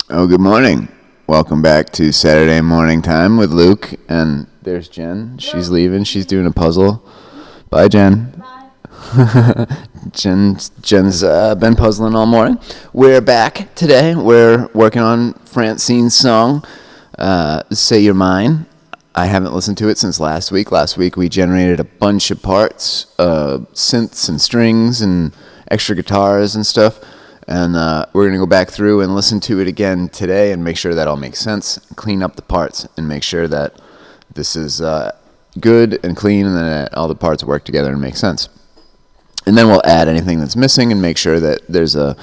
Oh, good morning. Welcome back to Saturday Morning Time with Luke. And there's Jen. She's leaving. She's doing a puzzle. Bye, Jen. Bye. Jen's been puzzling all morning. We're back today. We're working on Francine's song, Say You're Mine. I haven't listened to it since last week. Last week we generated a bunch of parts, synths and strings and extra guitars and stuff. And we're going to go back through and listen to it again today and make sure that all makes sense, clean up the parts, and make sure that this is good and clean and that all the parts work together and make sense. And then we'll add anything that's missing and make sure that there's a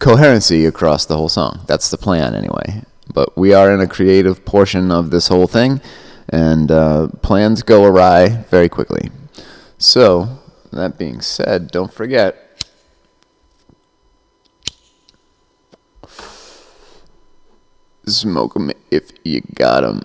coherency across the whole song. That's the plan anyway. But we are in a creative portion of this whole thing, and plans go awry very quickly. So, that being said, don't forget, smoke 'em if you got 'em.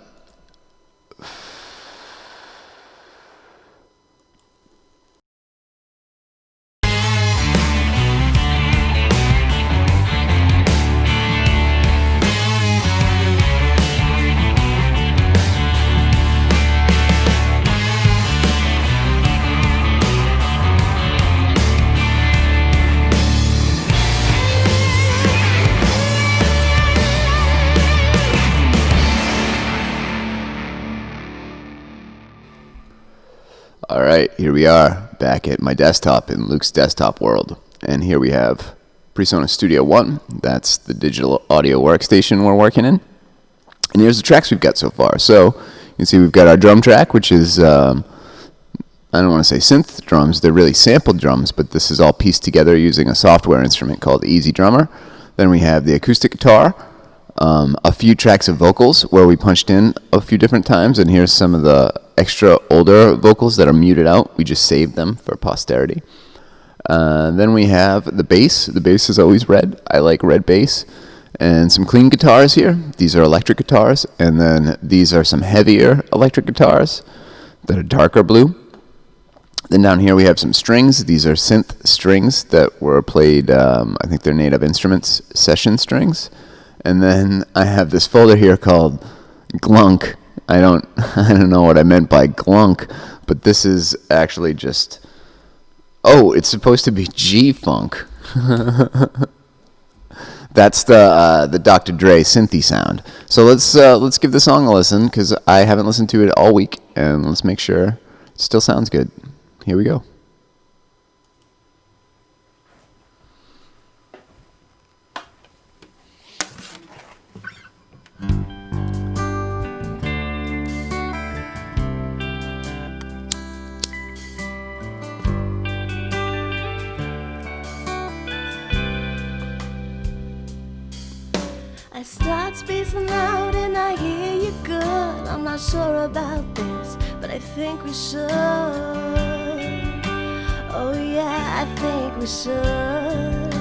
All right, here we are back at my desktop in Luke's desktop world. And here we have PreSonus Studio One. That's the digital audio workstation we're working in. And here's the tracks we've got so far. So you can see we've got our drum track, which is, I don't want to say synth drums. They're really sampled drums, but this is all pieced together using a software instrument called Easy Drummer. Then we have the acoustic guitar, a few tracks of vocals where we punched in a few different times. And here's some of the extra older vocals that are muted out. We just saved them for posterity. Then we have the bass. The bass is always red. I like red bass. And some clean guitars here. These are electric guitars. And then these are some heavier electric guitars that are darker blue. Then down here we have some strings. These are synth strings that were played, I think they're Native Instruments session strings. And then I have this folder here called Glunk. I don't know what I meant by glunk, but this is actually just, it's supposed to be G-Funk. That's the Dr. Dre synthy sound. So let's give the song a listen, because I haven't listened to it all week, and let's make sure it still sounds good. Here we go. I start spacing out and I hear you good. I'm not sure about this, but I think we should. Oh yeah, I think we should.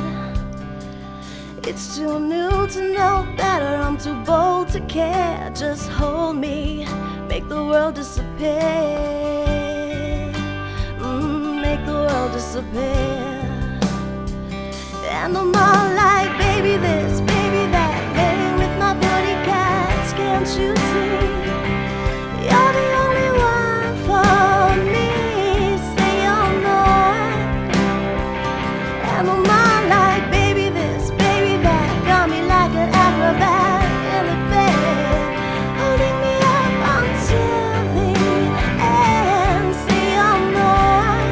It's too new to know better, I'm too bold to care. Just hold me, make the world disappear. Make the world disappear. And I'm all like, baby this, baby that, playing with my booty cats, can't you see? You're the only one for me, say you're not. And I'm all like, baby this, baby that, got me like an acrobat in the bed, holding me up until the end, say you're not.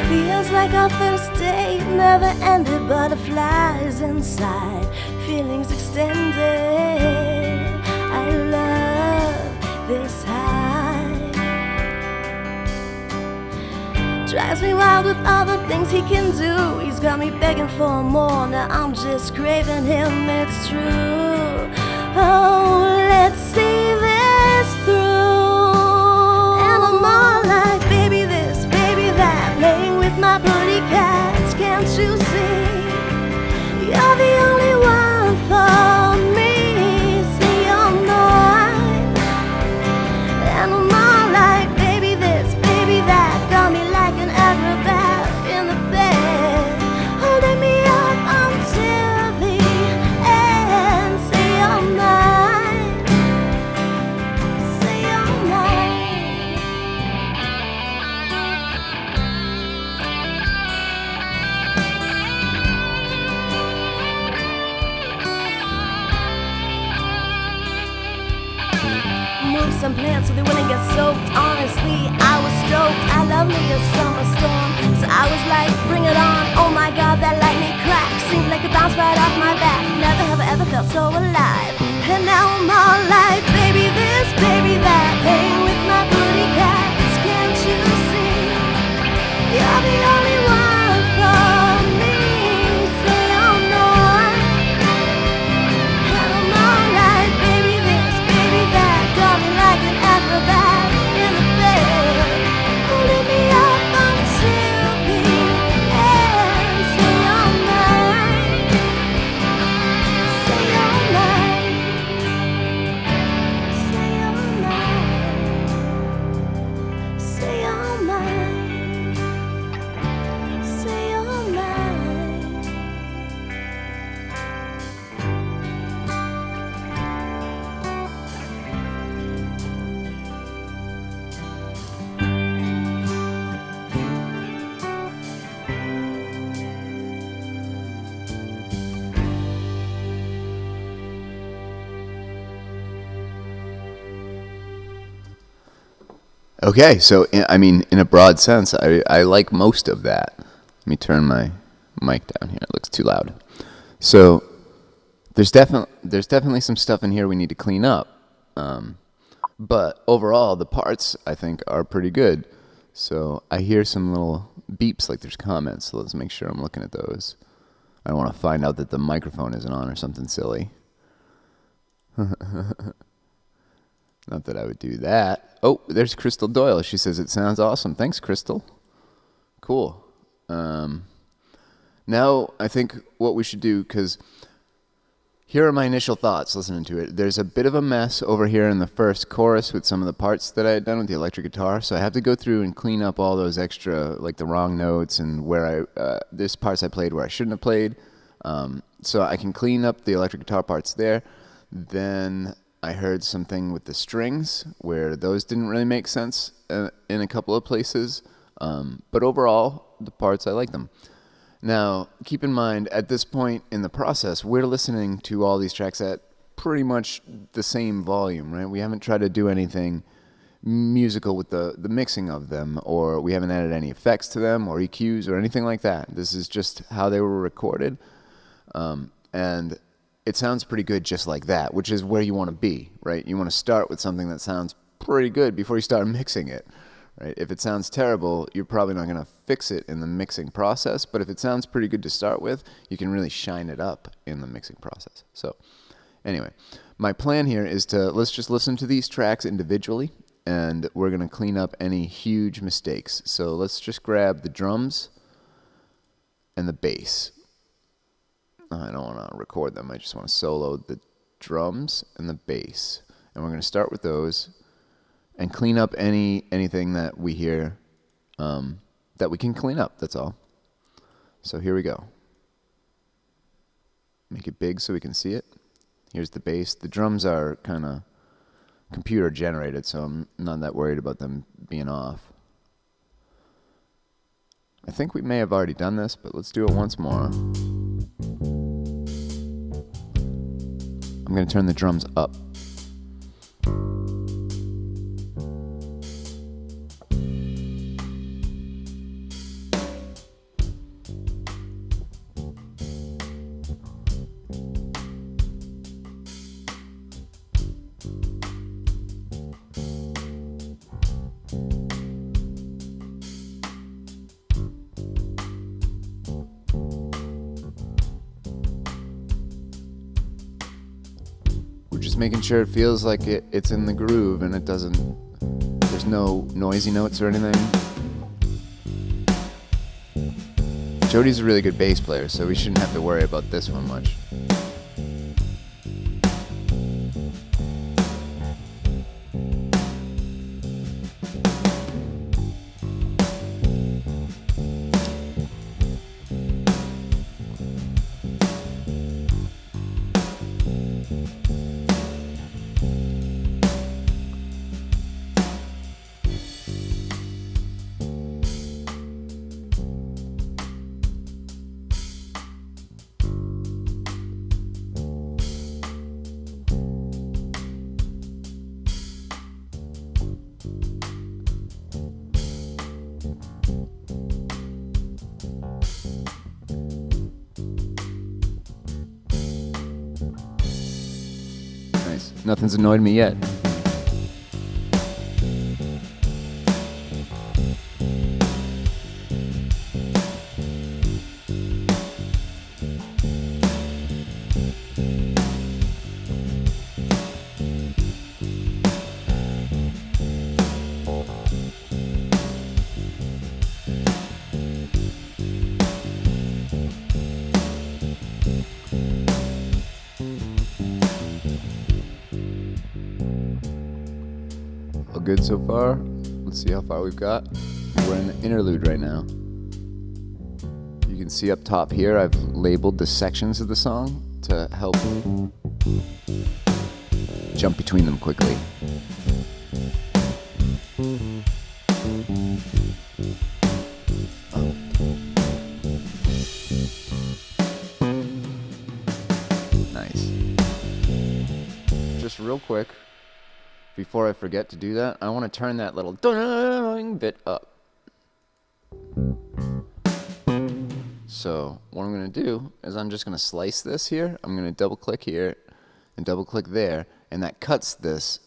Feels like our first date never ended, butterflies inside, feelings extended. I love this high. Drives me wild with all the things he can do. He's got me begging for more, now I'm just craving him, it's true. Oh, let's see this through. And I'm all like, baby this, baby that, playing with my booty cats, can't you see? You're the only one for me, say you're mine. And I'm all like, baby this, baby that, got me like an acrobat in the bed, holding me up until the and plants so they wouldn't get soaked. Honestly, I was stoked. I love me a summer storm, so I was like, bring it on. Oh my god, that lightning crack seemed like it bounced right off my back. Never have I ever felt so alive. And now I'm all like, baby this, baby that, playing with my booty cats. Can't you see? You're the only one for me. Say I'm not. And I'm all like, baby this, baby that, draw me like an acrobat in the bed. Holding me up until the end. Say I'm not. Say I'm not. Say I'm not. Say I'm mine. Say I'm mine. Okay, so I mean, in a broad sense, I like most of that. Let me turn my mic down here. It looks too loud. So there's definitely some stuff in here we need to clean up. But overall, the parts I think are pretty good. So I hear some little beeps like there's comments. So let's make sure I'm looking at those. I don't want to find out that the microphone isn't on or something silly. Not that I would do that. Oh, there's Crystal Doyle. She says it sounds awesome. Thanks, Crystal. Cool. Now I think what we should do, because here are my initial thoughts listening to it. There's a bit of a mess over here in the first chorus with some of the parts that I had done with the electric guitar. So I have to go through and clean up all those extra, like the wrong notes and where there's parts I played where I shouldn't have played. So I can clean up the electric guitar parts there. Then I heard something with the strings where those didn't really make sense in a couple of places. But overall, the parts, I like them. Now, keep in mind, at this point in the process, we're listening to all these tracks at pretty much the same volume, right? We haven't tried to do anything musical with the mixing of them, or we haven't added any effects to them or EQs or anything like that. This is just how they were recorded. And it sounds pretty good just like that, which is where you want to be, right? You want to start with something that sounds pretty good before you start mixing it, right? If it sounds terrible, you're probably not going to fix it in the mixing process, but if it sounds pretty good to start with, you can really shine it up in the mixing process. So anyway, my plan here is let's just listen to these tracks individually, and we're going to clean up any huge mistakes. So let's just grab the drums and the bass. I don't want to record them. I just want to solo the drums and the bass. And we're going to start with those and clean up anything that we hear that we can clean up. That's all. So here we go. Make it big so we can see it. Here's the bass. The drums are kind of computer generated, so I'm not that worried about them being off. I think we may have already done this, but let's do it once more. I'm going to turn the drums up. Just making sure it feels like it's in the groove and there's no noisy notes or anything. Jody's a really good bass player, so we shouldn't have to worry about this one much. Nothing's annoyed me yet. All good so far. Let's see how far we've got. We're in the interlude right now. You can see up top here I've labeled the sections of the song to help jump between them quickly. Nice. Just real quick, before I forget to do that, I want to turn that little bit up. So what I'm going to do is I'm just going to slice this here. I'm going to double click here and double click there, and that cuts this.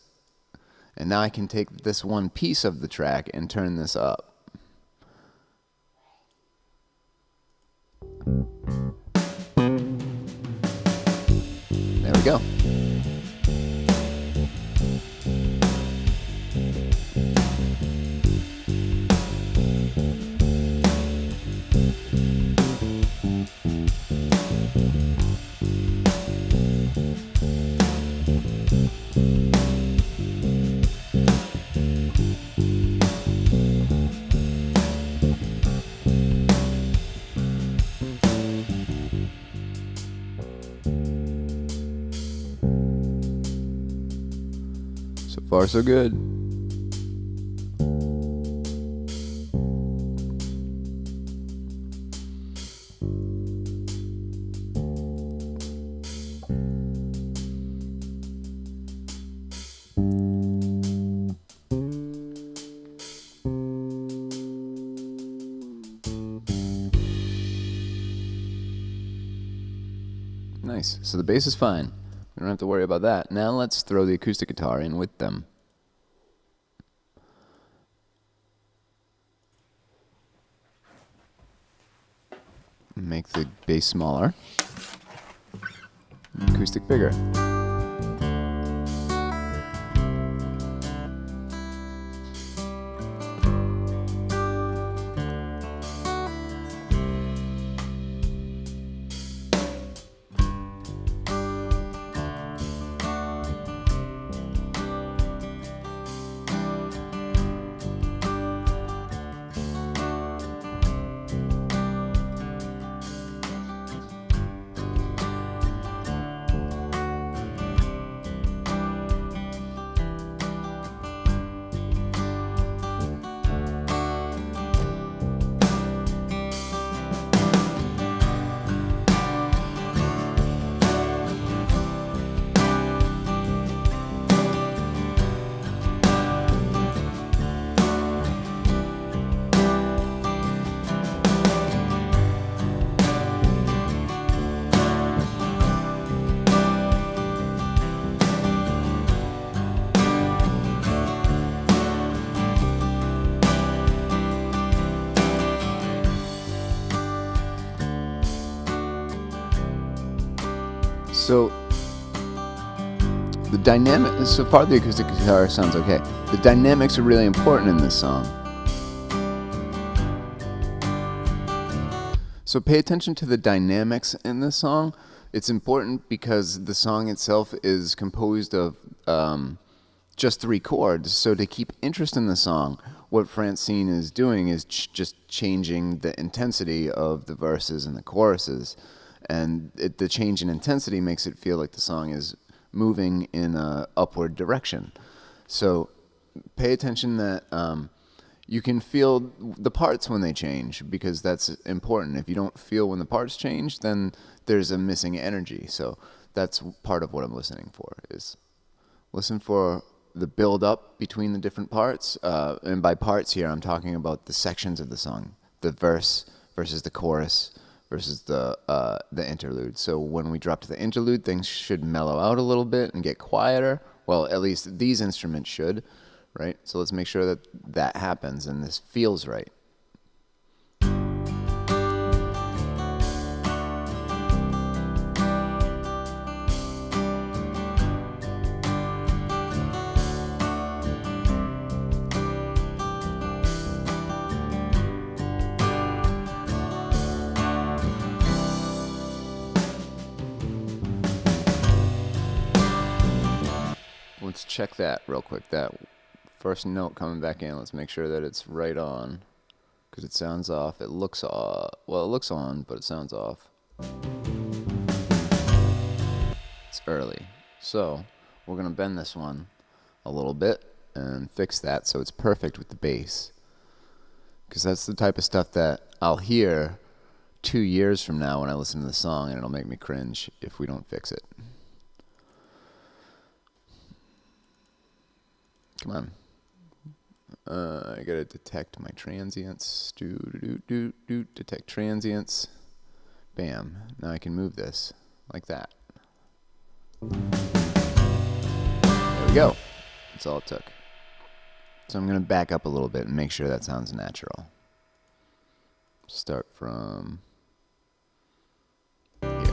And now I can take this one piece of the track and turn this up. There we go. So far, so good. Nice. So the bass is fine. We don't have to worry about that. Now let's throw the acoustic guitar in with them. Make the bass smaller, acoustic bigger. So the dynamic, so far the acoustic guitar sounds okay. The dynamics are really important in this song. So pay attention to the dynamics in this song. It's important because the song itself is composed of just 3 chords. So to keep interest in the song, what Francine is doing is just changing the intensity of the verses and the choruses. And the change in intensity makes it feel like the song is moving in an upward direction. So pay attention that you can feel the parts when they change, because that's important. If you don't feel when the parts change, then there's a missing energy. So that's part of what I'm listening for, is listen for the build up between the different parts. And by parts here, I'm talking about the sections of the song, the verse versus the chorus versus the interlude. So when we drop to the interlude, things should mellow out a little bit and get quieter. Well, at least these instruments should, right? So let's make sure that that happens and this feels right. Let's check that real quick. That first note coming back in, let's make sure that it's right on, because it sounds off. It looks off. Well, it looks on, but it sounds off. It's early. So we're going to bend this one a little bit and fix that so it's perfect with the bass. Because that's the type of stuff that I'll hear 2 years from now when I listen to the song, and it'll make me cringe if we don't fix it. Come on. I gotta detect my transients. Detect transients. Bam. Now I can move this like that. There we go. That's all it took. So I'm gonna back up a little bit and make sure that sounds natural. Start from here.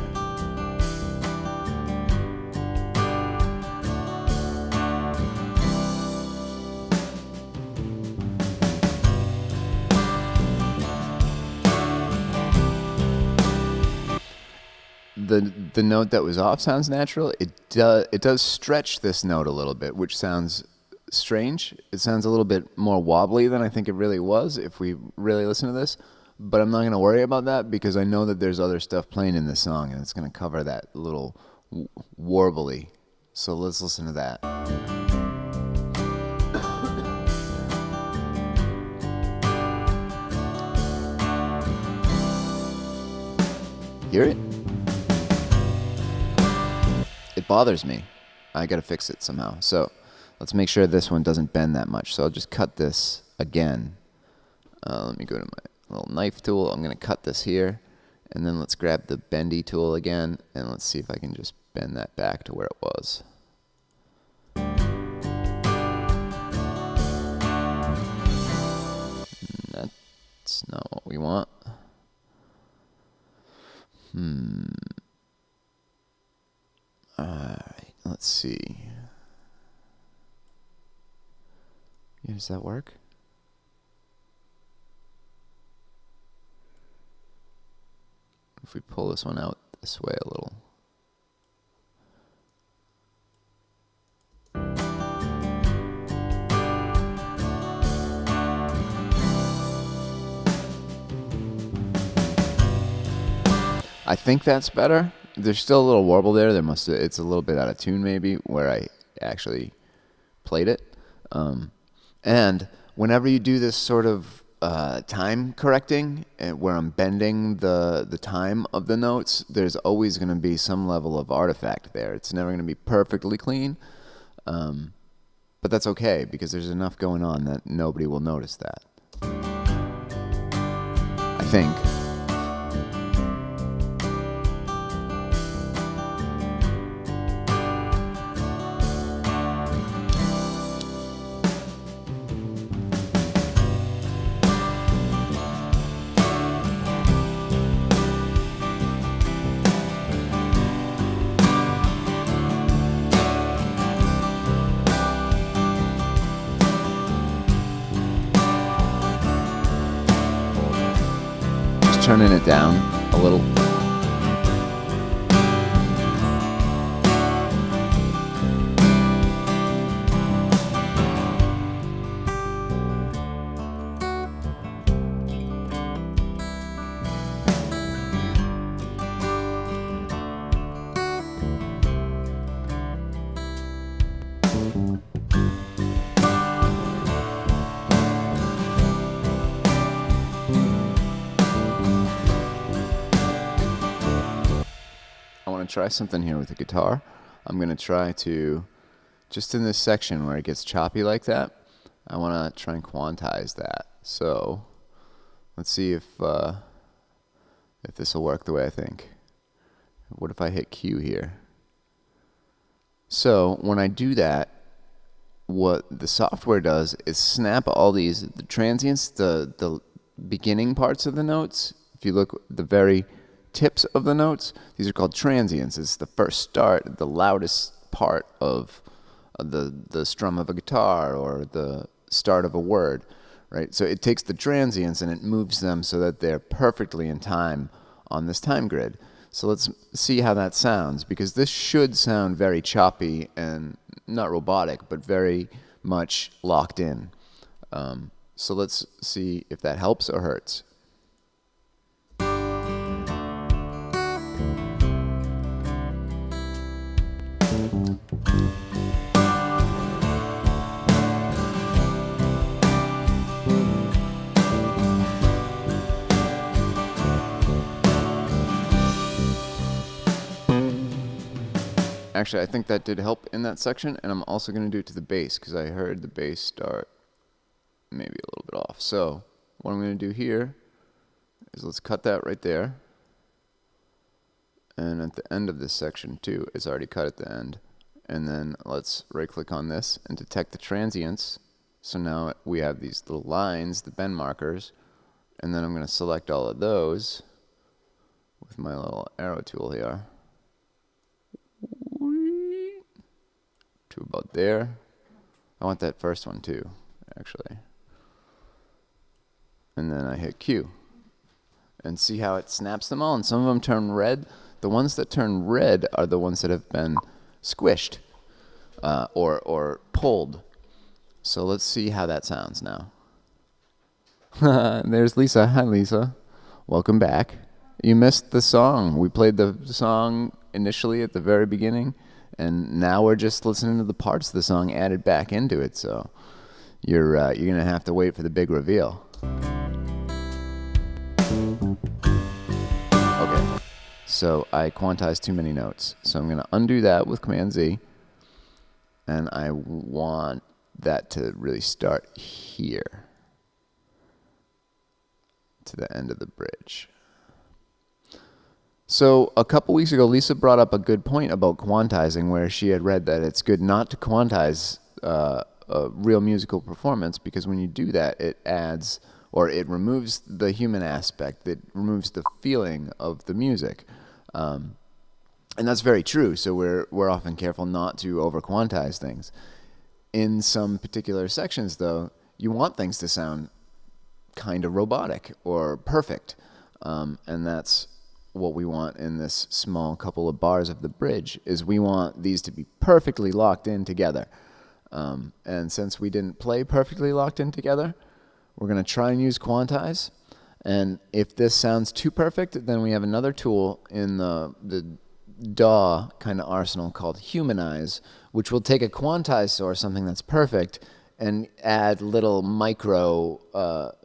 The note that was off sounds natural. It does stretch this note a little bit, which sounds strange. It sounds a little bit more wobbly than I think it really was if we really listen to this. But I'm not going to worry about that because I know that there's other stuff playing in this song and it's going to cover that little warbly. So let's listen to that. Hear it? It bothers me. I gotta fix it somehow. So let's make sure this one doesn't bend that much. So I'll just cut this again. Let me go to my little knife tool. I'm gonna cut this here, and then let's grab the bendy tool again, and let's see if I can just bend that back to where it was. That's not what we want. Alright, let's see. Yeah, does that work? If we pull this one out this way a little. I think that's better. There's still a little warble there. It's a little bit out of tune maybe where I actually played it. And whenever you do this sort of time correcting, where I'm bending the time of the notes, there's always going to be some level of artifact there. It's never going to be perfectly clean, but that's okay because there's enough going on that nobody will notice that. I think. Turning it down a little. Try something here with the guitar. I'm going to try to, just in this section where it gets choppy like that, I want to try and quantize that. So let's see if if this will work the way I think. What if I hit Q here? So when I do that, what the software does is snap all the transients, the beginning parts of the notes. If you look at the very tips of the notes, these are called transients. It's the first start, the loudest part of the strum of a guitar or the start of a word, right? So it takes the transients and it moves them so that they're perfectly in time on this time grid. So let's see how that sounds, because this should sound very choppy and not robotic, but very much locked in. So let's see if that helps or hurts. Actually, I think that did help in that section, and I'm also going to do it to the bass, because I heard the bass start maybe a little bit off. So what I'm going to do here is let's cut that right there. And at the end of this section too, it's already cut at the end. And then let's right click on this and detect the transients. So now we have these little lines, the bend markers, and then I'm going to select all of those with my little arrow tool here to about there. I want that first one too, actually. And then I hit Q and see how it snaps them all, and some of them turn red. The ones that turn red are the ones that have been squished or pulled. So let's see how that sounds now. There's Lisa. Hi, Lisa. Welcome back. You missed the song. We played the song initially at the very beginning, and now we're just listening to the parts of the song added back into it. So you're gonna have to wait for the big reveal. Okay, so I quantized too many notes. So I'm gonna undo that with Command Z, and I want that to really start here to the end of the bridge. So a couple weeks ago, Lisa brought up a good point about quantizing, where she had read that it's good not to quantize a real musical performance, because when you do that, it adds, or it removes the human aspect, it removes the feeling of the music. And that's very true, so we're often careful not to over-quantize things. In some particular sections, though, you want things to sound kind of robotic or perfect, and that's what we want in this small couple of bars of the bridge. Is we want these to be perfectly locked in together, and since we didn't play perfectly locked in together, we're going to try and use quantize. And if this sounds too perfect, then we have another tool in the DAW kind of arsenal called humanize, which will take a quantized source, something that's perfect, and add little micro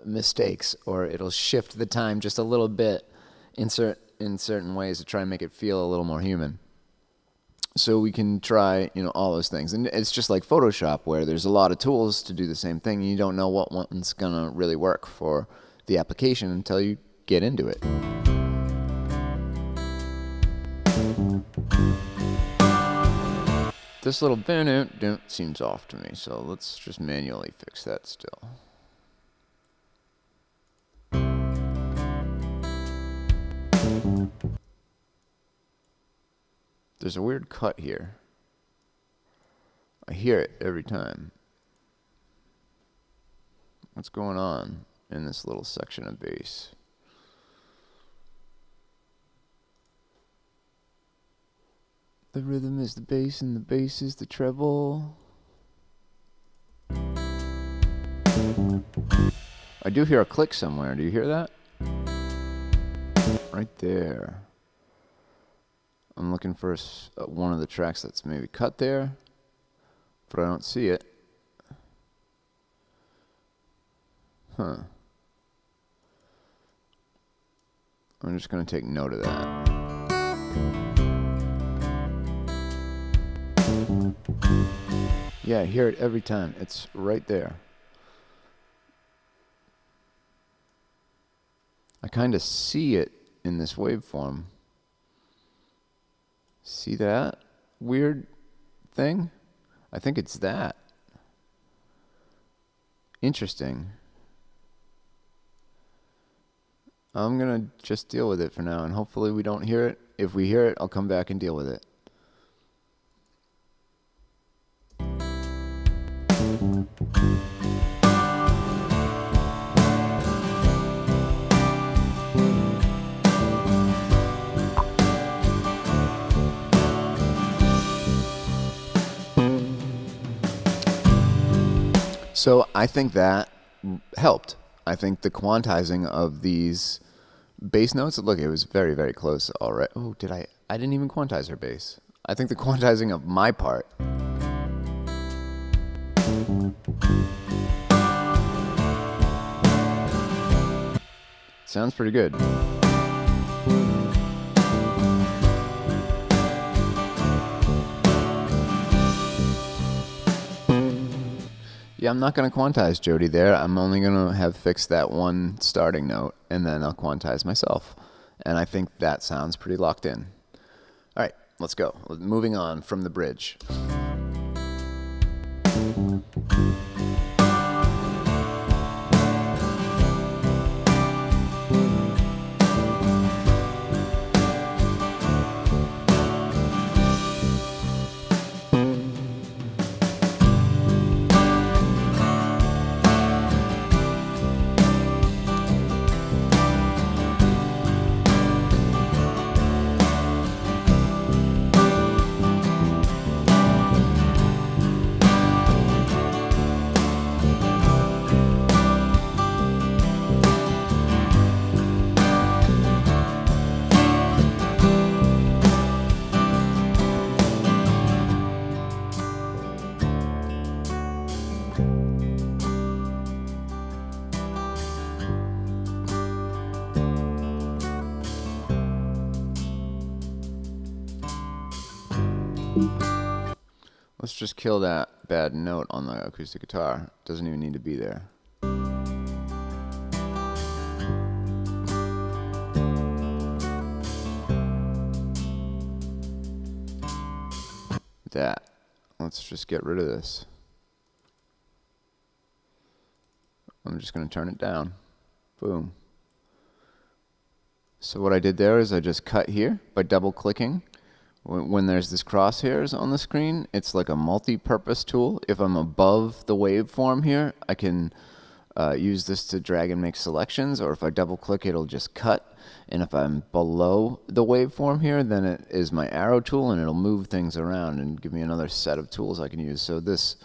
mistakes, or it'll shift the time just a little bit in certain ways to try and make it feel a little more human. So we can try, all those things. And it's just like Photoshop, where there's a lot of tools to do the same thing, and you don't know what one's gonna really work for the application until you get into it. This little don't seems off to me, so let's just manually fix that still. There's a weird cut here. I hear it every time. What's going on in this little section of bass? The rhythm is the bass and the bass is the treble. I do hear a click somewhere. Do you hear that? Right there. I'm looking for one of the tracks that's maybe cut there, but I don't see it. Huh. I'm just going to take note of that. Yeah, I hear it every time. It's right there. I kind of see it in this waveform. See that weird thing? I think it's that. Interesting. I'm gonna just deal with it for now, and hopefully we don't hear it. If we hear it, I'll come back and deal with it. So I think that helped. I think the quantizing of these bass notes, look, it was very, very close already. Oh, I didn't even quantize her bass. I think the quantizing of my part sounds pretty good. Yeah, I'm not going to quantize Jody there. I'm only going to have fixed that one starting note, and then I'll quantize myself. And I think that sounds pretty locked in. All right, let's go. Moving on from the bridge. Let's just kill that bad note on the acoustic guitar. Doesn't even need to be there. That. Let's just get rid of this. I'm just going to turn it down. Boom. So what I did there is I just cut here by double clicking. When there's this crosshairs on the screen, it's like a multi-purpose tool. If I'm above the waveform here, I can use this to drag and make selections, or if I double click, it'll just cut. And if I'm below the waveform here, then it is my arrow tool, and it'll move things around and give me another set of tools I can use. So this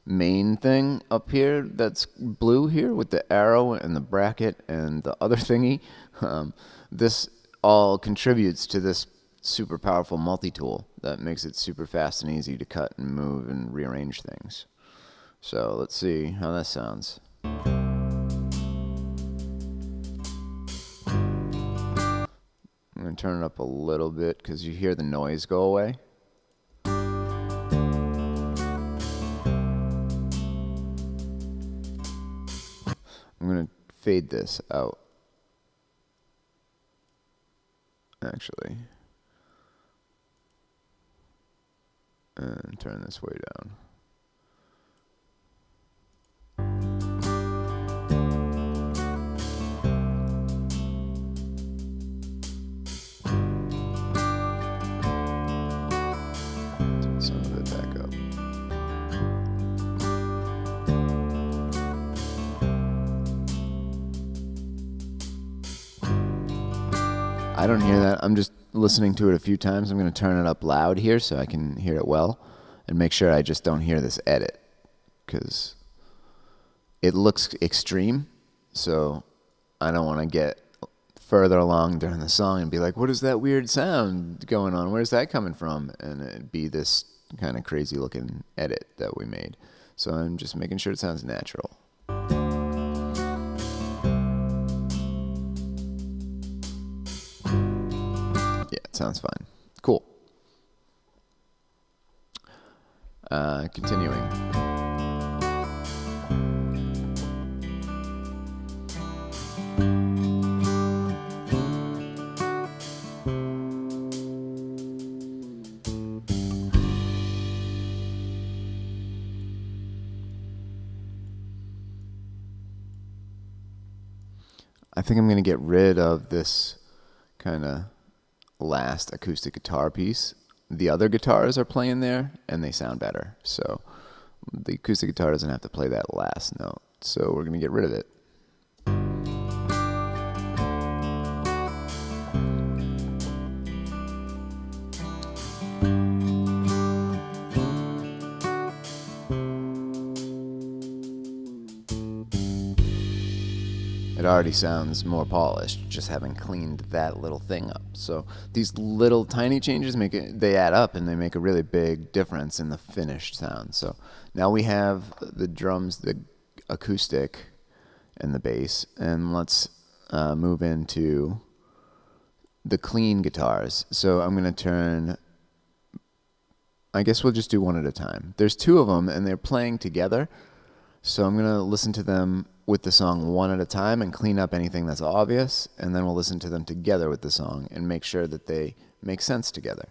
main thing up here that's blue here with the arrow and the bracket and the other thingy, this all contributes to this super powerful multi-tool that makes it super fast and easy to cut and move and rearrange things. So let's see how that sounds. I'm going to turn it up a little bit because you hear the noise go away. I'm going to fade this out, actually. And turn this way down. Take some of it back up. I don't hear that. I'm just listening to it a few times. I'm going to turn it up loud here so I can hear it well and make sure I just don't hear this edit because it looks extreme, so I don't want to get further along during the song and be like, what is that weird sound going on? Where's that coming from? And it'd be this kind of crazy looking edit that we made. So I'm just making sure it sounds natural. Yeah, it sounds fine. Cool. Continuing. think I'm going to get rid of this kind of last acoustic guitar piece. The other guitars are playing there, and they sound better. So the acoustic guitar doesn't have to play that last note. So we're going to get rid of it. It already sounds more polished, just having cleaned that little thing up. So these little tiny changes they add up, and they make a really big difference in the finished sound. So now we have the drums, the acoustic, and the bass, and let's move into the clean guitars. So I'm going to turn, I guess we'll just do one at a time. There's two of them, and they're playing together. So I'm going to listen to them with the song one at a time and clean up anything that's obvious, and then we'll listen to them together with the song and make sure that they make sense together.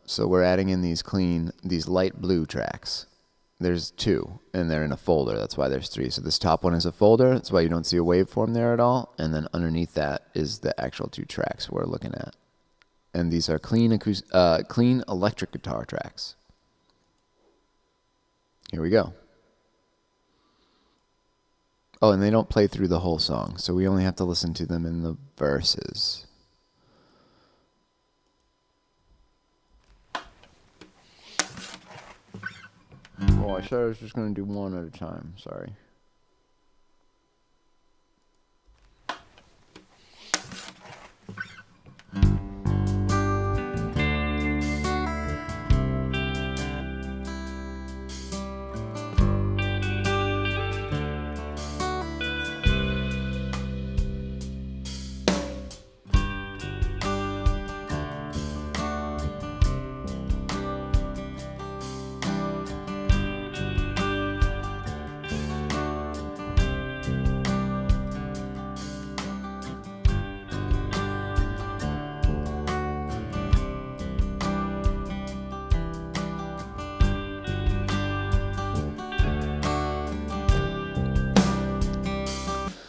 So we're adding in these light blue tracks. There's two, and they're in a folder. That's why there's three. So this top one is a folder. That's why you don't see a waveform there at all. And then underneath that is the actual two tracks we're looking at. And these are clean electric guitar tracks. Here we go. Oh, and they don't play through the whole song, so we only have to listen to them in the verses. Oh, I said I was just going to do one at a time. Sorry.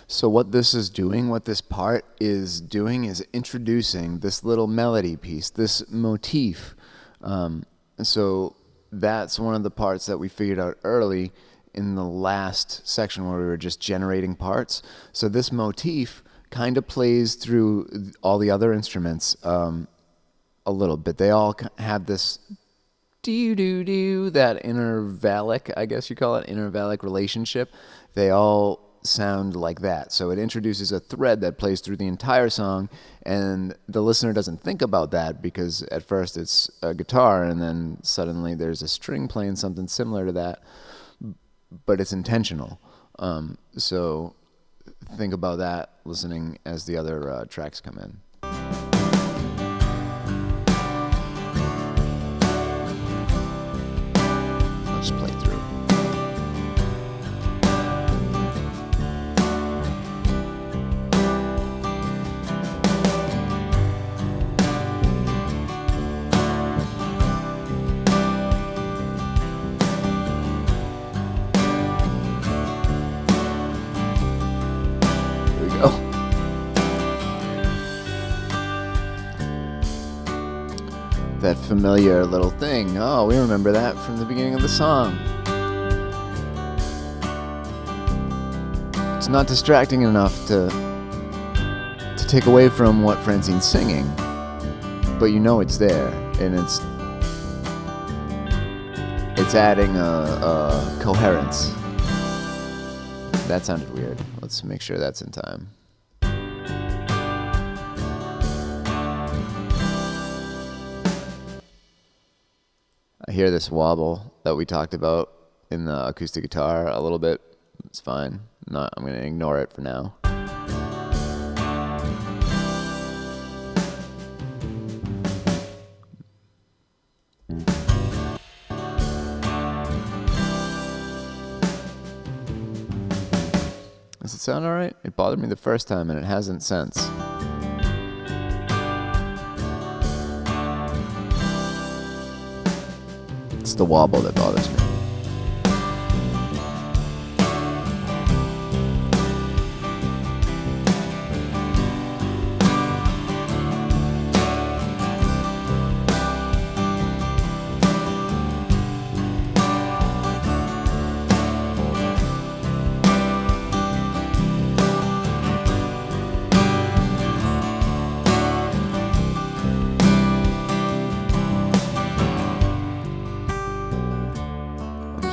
So what this part is doing is introducing this little melody piece, this motif. So that's one of the parts that we figured out early in the last section where we were just generating parts. So this motif kind of plays through all the other instruments a little bit. They all have this do-do-do, that intervallic, I guess you call it, intervallic relationship. They all sound like that. So it introduces a thread that plays through the entire song, and the listener doesn't think about that because at first it's a guitar and then suddenly there's a string playing something similar to that, but it's intentional. So think about that listening as the other tracks come in. I'll just play through. That familiar little thing. Oh, we remember that from the beginning of the song. It's not distracting enough to take away from what Francine's singing, but you know it's there, and it's adding a coherence. That sounded weird. Let's make sure that's in time. I hear this wobble that we talked about in the acoustic guitar a little bit. It's fine. I'm going to ignore it for now. Does it sound alright? It bothered me the first time and it hasn't since. It's the wobble that bothers me.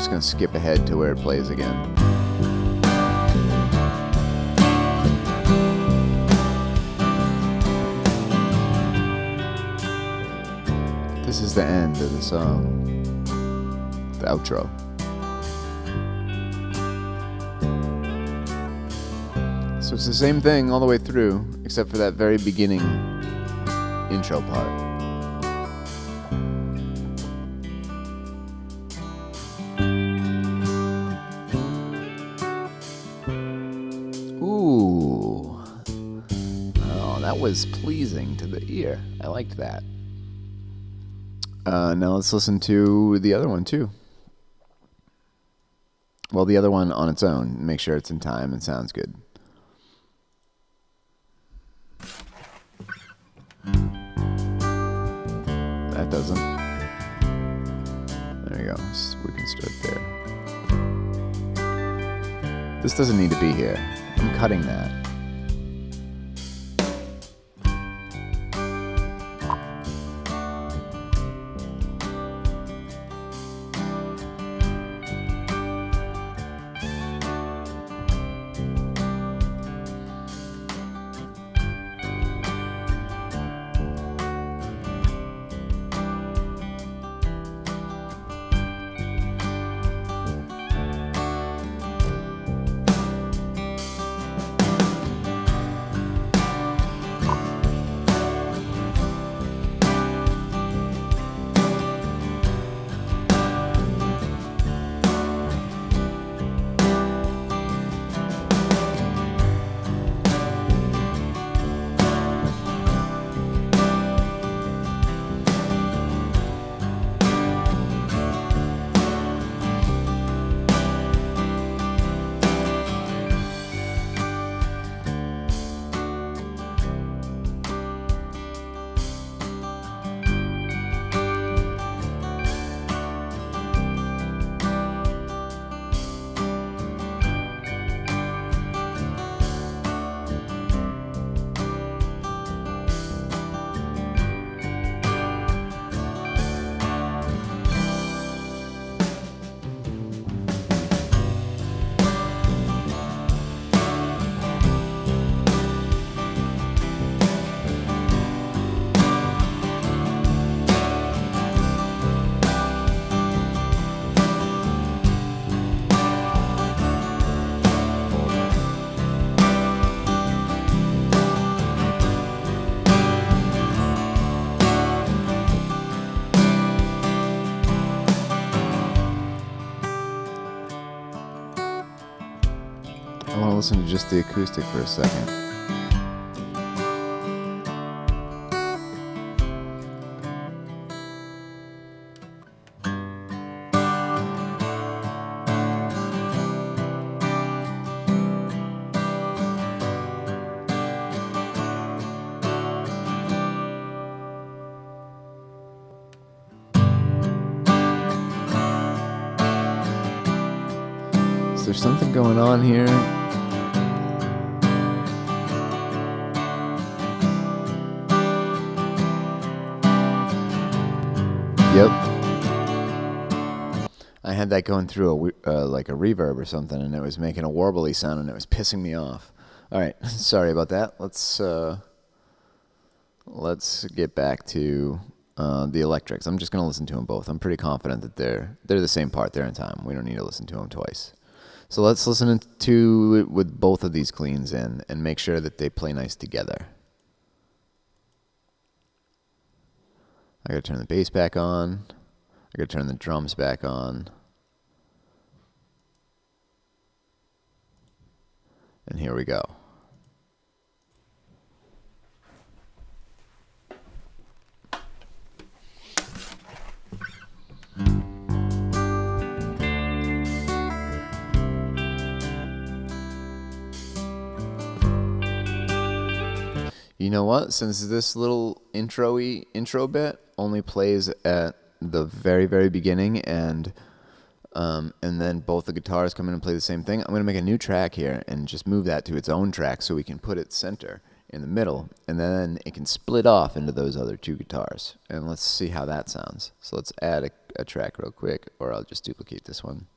Just gonna skip ahead to where it plays again. This is the end of the song, the outro. So it's the same thing all the way through, except for that very beginning intro part. Ooh. Oh, that was pleasing to the ear. I liked that. Now let's listen to the other one too. Well, the other one on its own. Make sure it's in time and sounds good. That doesn't. There you go. We can start there. This doesn't need to be here. I'm cutting that. I want to listen to just the acoustic for a second. Is there something going on here? Yep. I had that going through like a reverb or something, and it was making a warbly sound, and it was pissing me off. All right, sorry about that. Let's get back to the electrics. I'm just gonna listen to them both. I'm pretty confident that they're the same part. They're in time. We don't need to listen to them twice. So let's listen to it with both of these cleans in and make sure that they play nice together. I gotta turn the bass back on. I gotta turn the drums back on. And here we go. You know what? Since this little intro bit only plays at the very, very beginning, and then both the guitars come in and play the same thing, I'm going to make a new track here and just move that to its own track so we can put it center in the middle, and then it can split off into those other two guitars. And let's see how that sounds. So let's add a track real quick, or I'll just duplicate this one.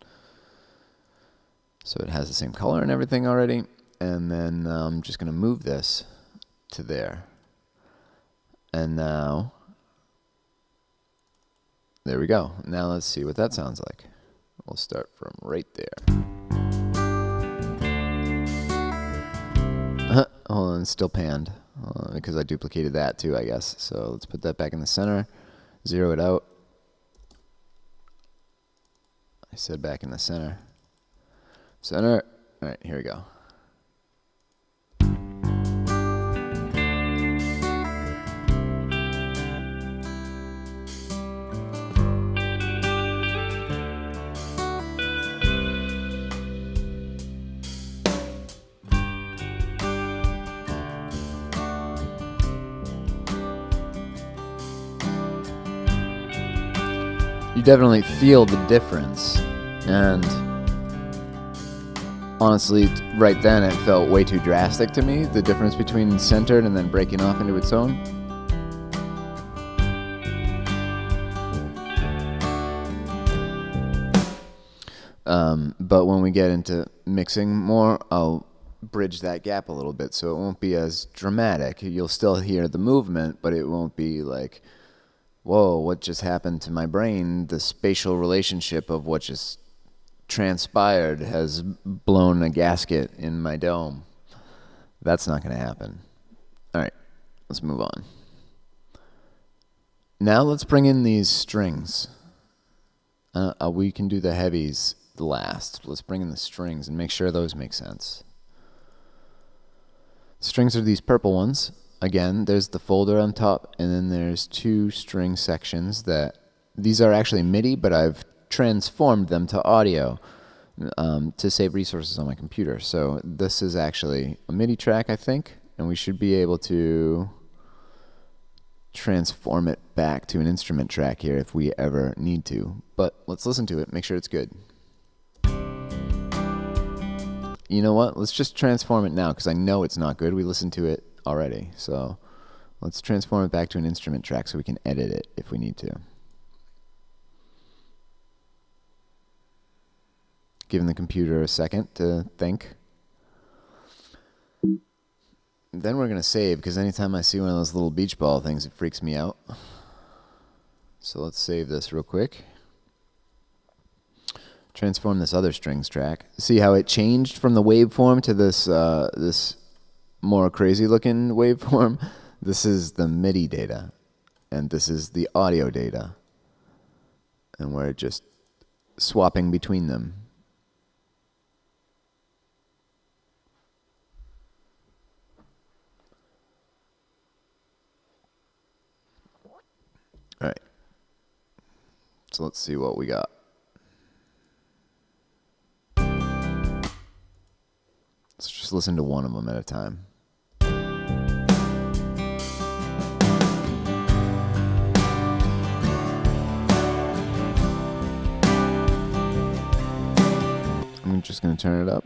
So it has the same color and everything already. And then I'm just going to move this to there. And now, there we go. Now let's see what that sounds like. We'll start from right there. Hold on, it's still panned because I duplicated that too, I guess. So let's put that back in the center, zero it out. I said back in the center. Center. All right, here we go. You definitely feel the difference, and honestly, right then it felt way too drastic to me, the difference between centered and then breaking off into its own. But when we get into mixing more, I'll bridge that gap a little bit so it won't be as dramatic. You'll still hear the movement, but it won't be like, whoa, what just happened to my brain? The spatial relationship of what just transpired has blown a gasket in my dome. That's not going to happen. All right, let's move on. Now let's bring in these strings. We can do the heavies last. Let's bring in the strings and make sure those make sense. Strings are these purple ones. Again, there's the folder on top, and then there's two string sections that, these are actually MIDI, but I've transformed them to audio to save resources on my computer. So this is actually a MIDI track, I think, and we should be able to transform it back to an instrument track here if we ever need to. But let's listen to it, make sure it's good. You know what? Let's just transform it now because I know it's not good. We listened to it already. So let's transform it back to an instrument track so we can edit it if we need to. Giving the computer a second to think. Then we're going to save because anytime I see one of those little beach ball things, it freaks me out. So let's save this real quick. Transform this other strings track. See how it changed from the waveform to this this more crazy looking waveform? This is the MIDI data, and this is the audio data. And we're just swapping between them. All right. So let's see what we got. Let's just listen to one of them at a time. I'm just going to turn it up.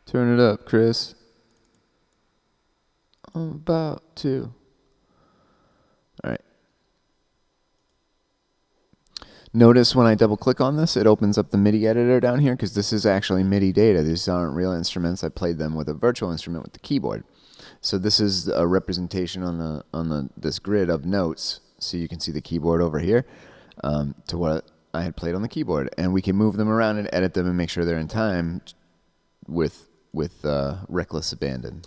Turn it up, Chris. I'm about to. All right. Notice when I double click on this, it opens up the MIDI editor down here because this is actually MIDI data. These aren't real instruments. I played them with a virtual instrument with the keyboard. So this is a representation on this grid of notes. So you can see the keyboard over here to what I had played on the keyboard, and we can move them around and edit them and make sure they're in time with reckless abandon.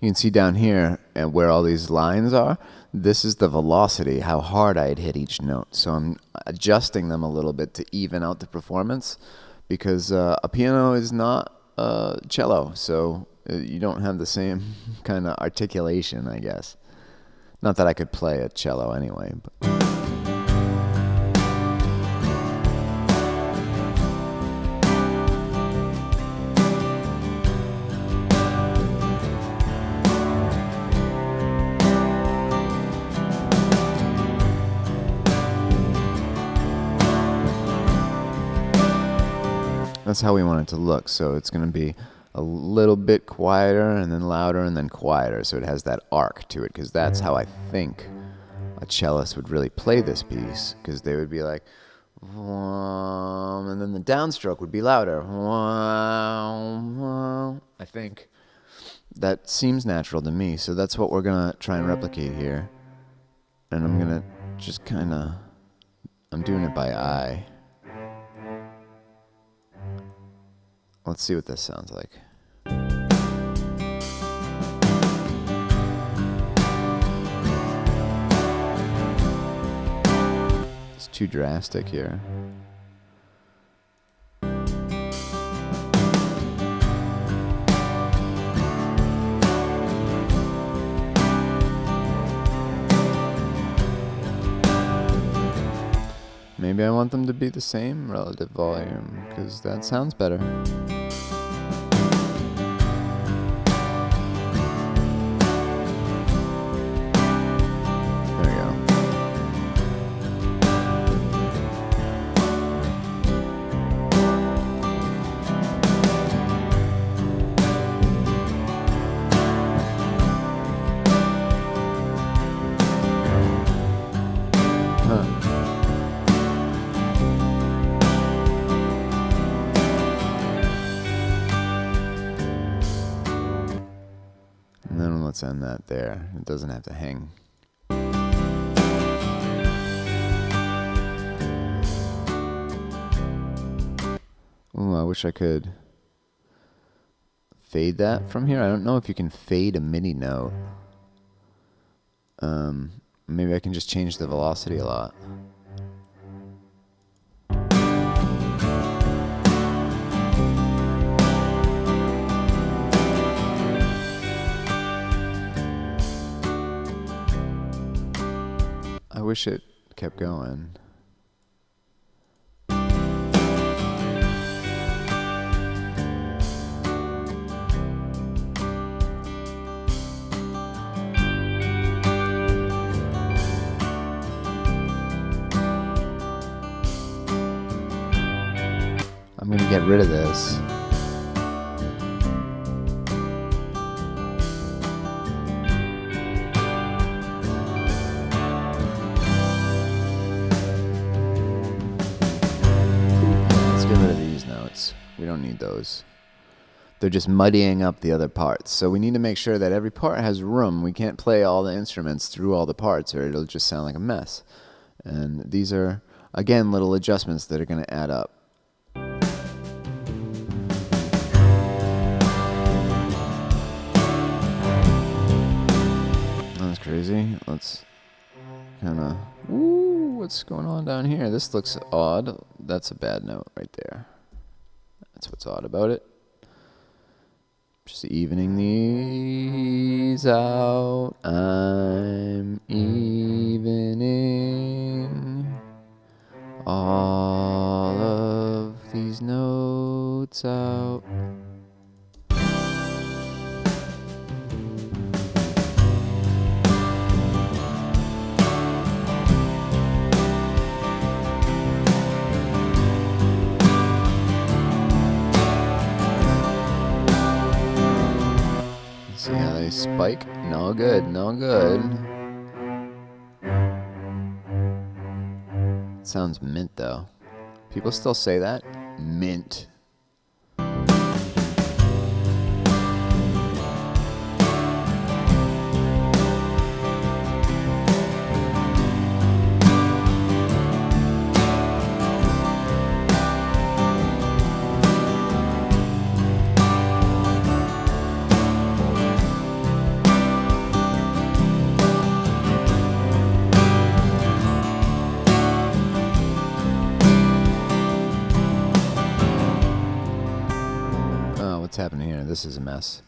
You can see down here and where all these lines are, this is the velocity, how hard I had hit each note. So I'm adjusting them a little bit to even out the performance because a piano is not a cello, so you don't have the same kind of articulation, I guess. Not that I could play a cello anyway. But That's how we want it to look. So it's going to be a little bit quieter and then louder and then quieter. So it has that arc to it, because that's how I think a cellist would really play this piece, because they would be like, and then the downstroke would be louder. I think that seems natural to me. So that's what we're going to try and replicate here. And I'm going to just kind of, I'm doing it by eye. Let's see what this sounds like. It's too drastic here. Maybe I want them to be the same relative volume, because that sounds better. There we go. And then let's end that there. It doesn't have to hang. Ooh, I wish I could fade that from here. I don't know if you can fade a MIDI note. Maybe I can just change the velocity a lot. I wish it kept going. I'm going to get rid of this. We don't need those. They're just muddying up the other parts. So we need to make sure that every part has room. We can't play all the instruments through all the parts, or it'll just sound like a mess. And these are, again, little adjustments that are going to add up. That's crazy. Let's kind of... Ooh, what's going on down here? This looks odd. That's a bad note right there. That's what's odd about it. Just evening these out. I'm evening all of these notes out. See how they spike? No good, no good. Sounds mint though. People still say that? Mint. What's happening here? This is a mess.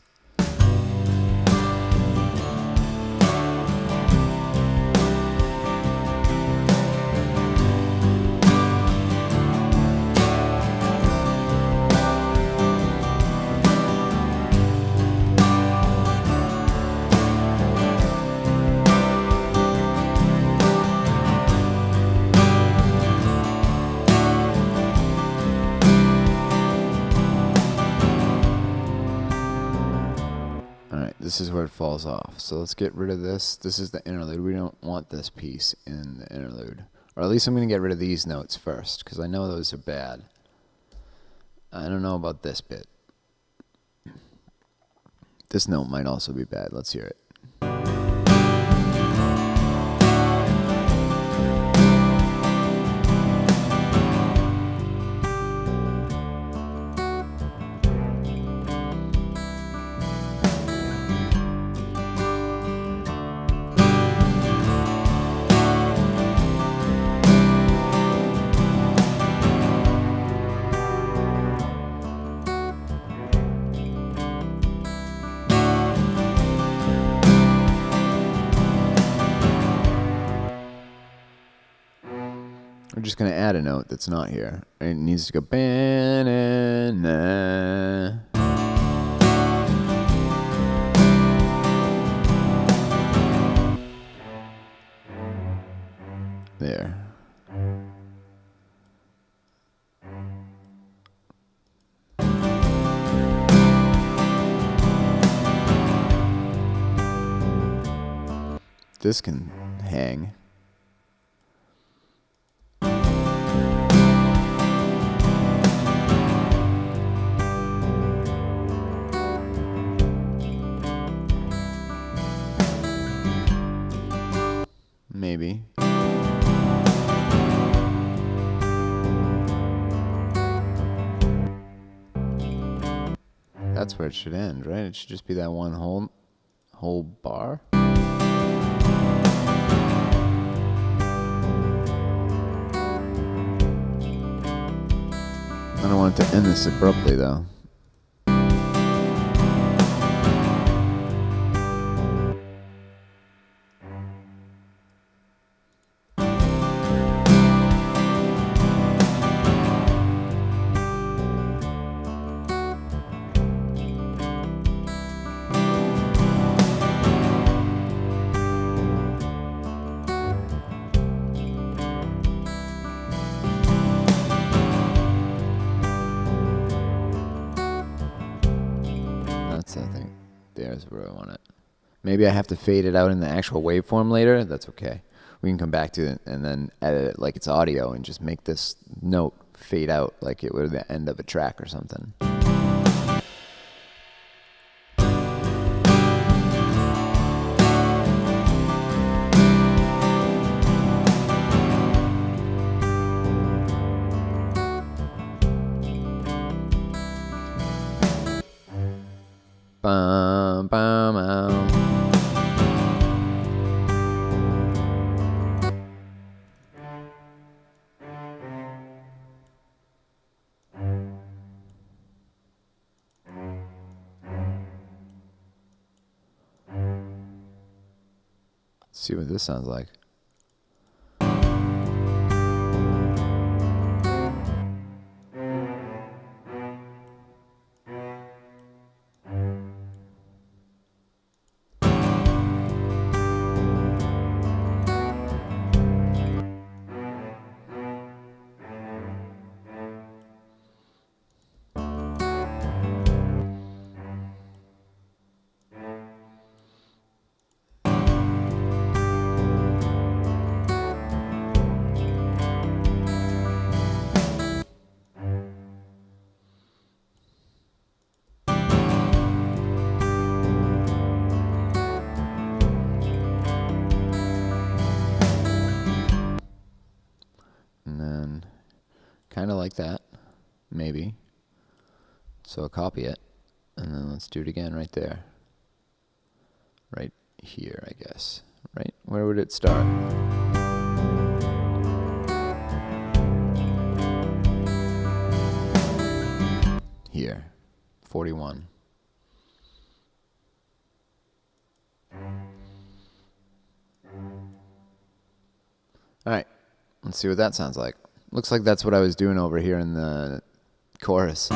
Alright, this is where it falls off. So let's get rid of this. This is the interlude. We don't want this piece in the interlude. Or at least I'm going to get rid of these notes first, because I know those are bad. I don't know about this bit. This note might also be bad. Let's hear it. We're just going to add a note that's not here. It needs to go banana. There. This can hang. Maybe. That's where it should end, right? It should just be that one whole bar. I don't want it to end this abruptly, though. I think there's where I want it. Maybe I have to fade it out in the actual waveform later. That's okay. We can come back to it and then edit it like it's audio and just make this note fade out like it would the end of a track or something. Bum, bum, Let's see what this sounds like. Kind of like that, maybe. So I'll copy it, and then let's do it again right there. Right here, I guess. Right? Where would it start? Here. 41. Alright, let's see what that sounds like. Looks like that's what I was doing over here in the chorus.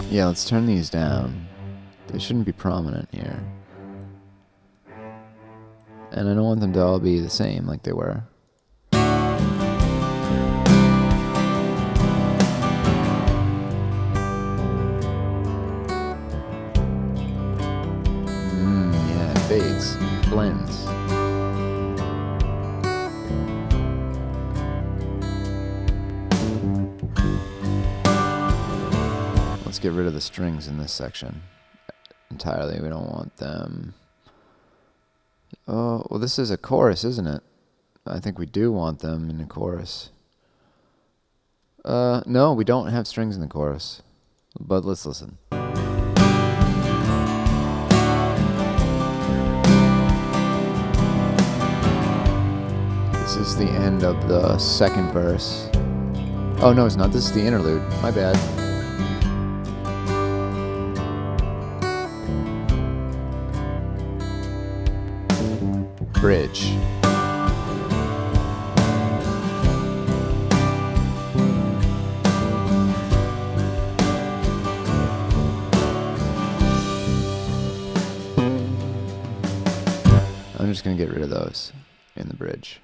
Yeah, let's turn these down. They shouldn't be prominent here. And I don't want them to all be the same like they were. Yeah, it fades, blends. Let's get rid of the strings in this section entirely. We don't want them. Oh, well, this is a chorus, isn't it? I think we do want them in the chorus. No, we don't have strings in the chorus. But let's listen. This is the end of the second verse. Oh, no, it's not. This is the interlude. My bad. Bridge. I'm just going to get rid of those in the bridge.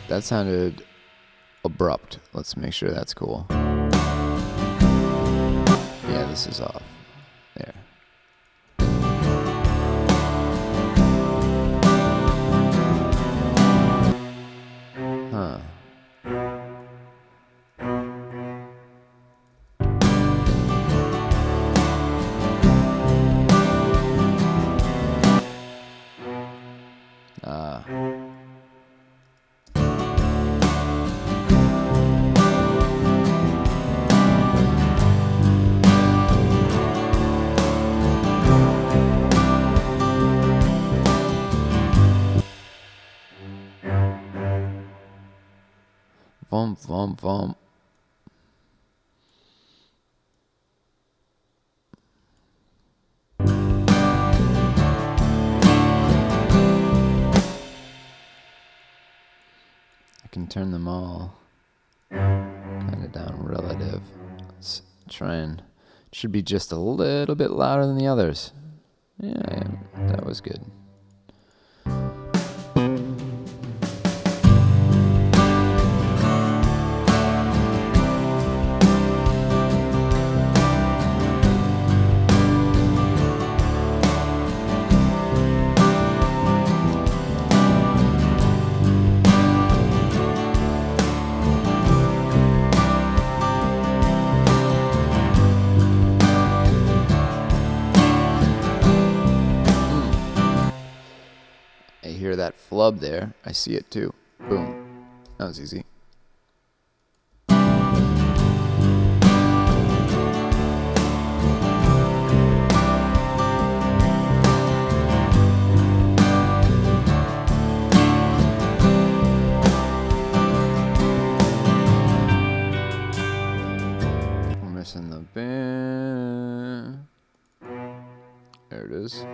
That sounded abrupt. Let's make sure that's cool. Yeah, this is off. There. Huh. Vum, vum, vum. I can turn them all kind of down relative. Let's try and... It should be just a little bit louder than the others. Yeah, that was good. Hear that flub there. I see it too. Boom. That was easy. We're missing the band. There it is.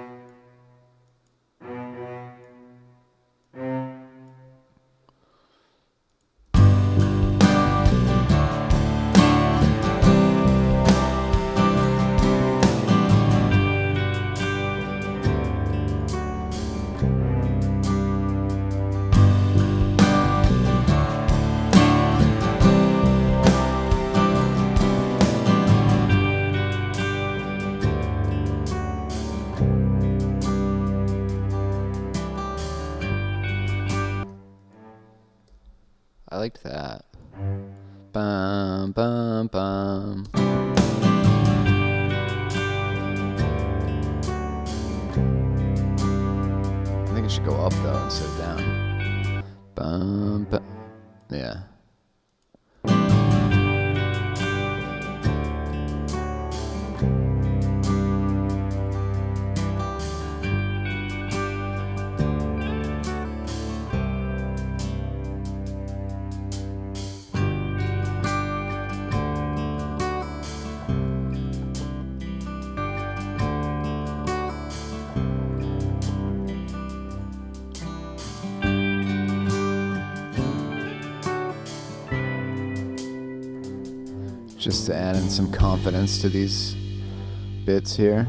I liked that. Bum, bum, bum. think it should go up though instead of down. Bump. Yeah. Just to add in some confidence to these bits here.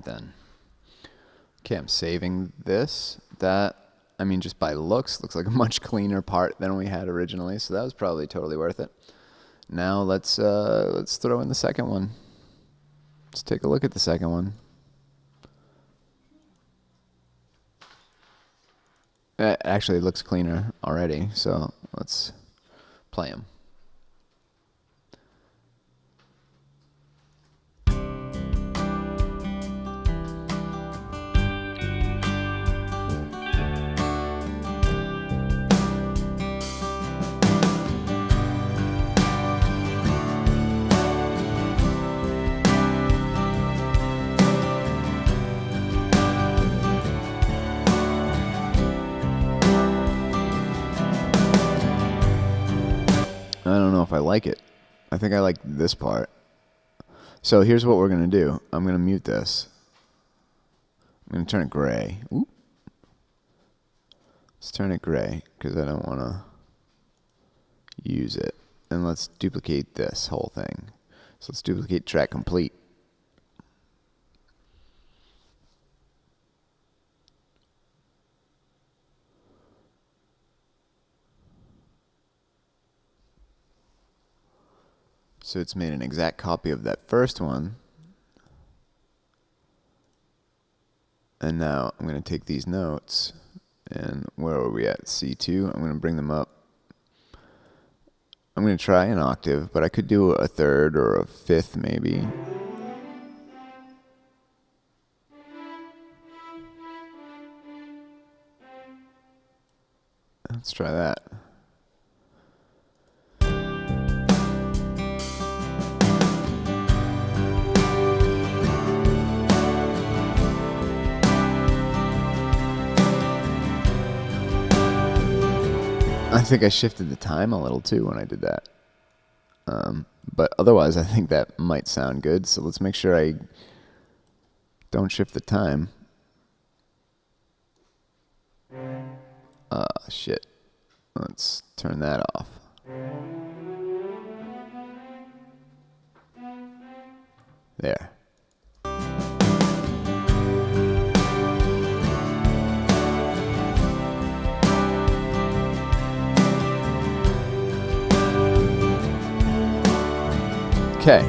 Then. Okay, I'm saving this. That, I mean, just by looks like a much cleaner part than we had originally, so that was probably totally worth it. Now let's throw in the second one. Let's take a look at the second one. It actually looks cleaner already, so let's play them. I don't know if I like it. I think I like this part. So here's what we're going to do. I'm going to mute this. I'm going to turn it gray. Oop. Let's turn it gray because I don't want to use it. And let's duplicate this whole thing. So let's duplicate track complete. So it's made an exact copy of that first one. And now I'm going to take these notes, and where are we at? C2. I'm going to bring them up. I'm going to try an octave, but I could do a third or a fifth maybe. Let's try that. I think I shifted the time a little too when I did that. But otherwise, I think that might sound good. So let's make sure I don't shift the time. Shit. Let's turn that off. There. Okay.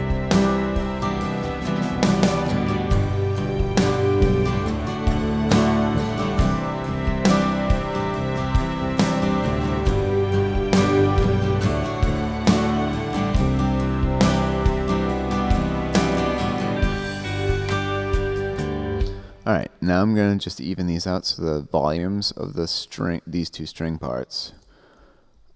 All right, now I'm going to just even these out so the volumes of the string, these two string parts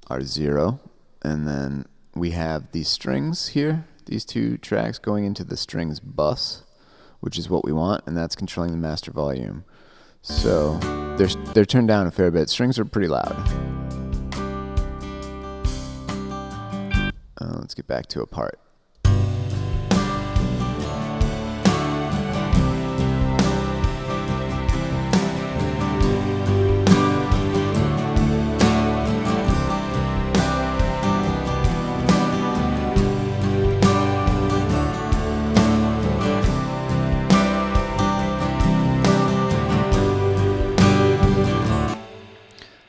are 0. And then we have these strings here, these two tracks going into the strings bus, which is what we want, and that's controlling the master volume. So they're turned down a fair bit. Strings are pretty loud. Let's get back to a part.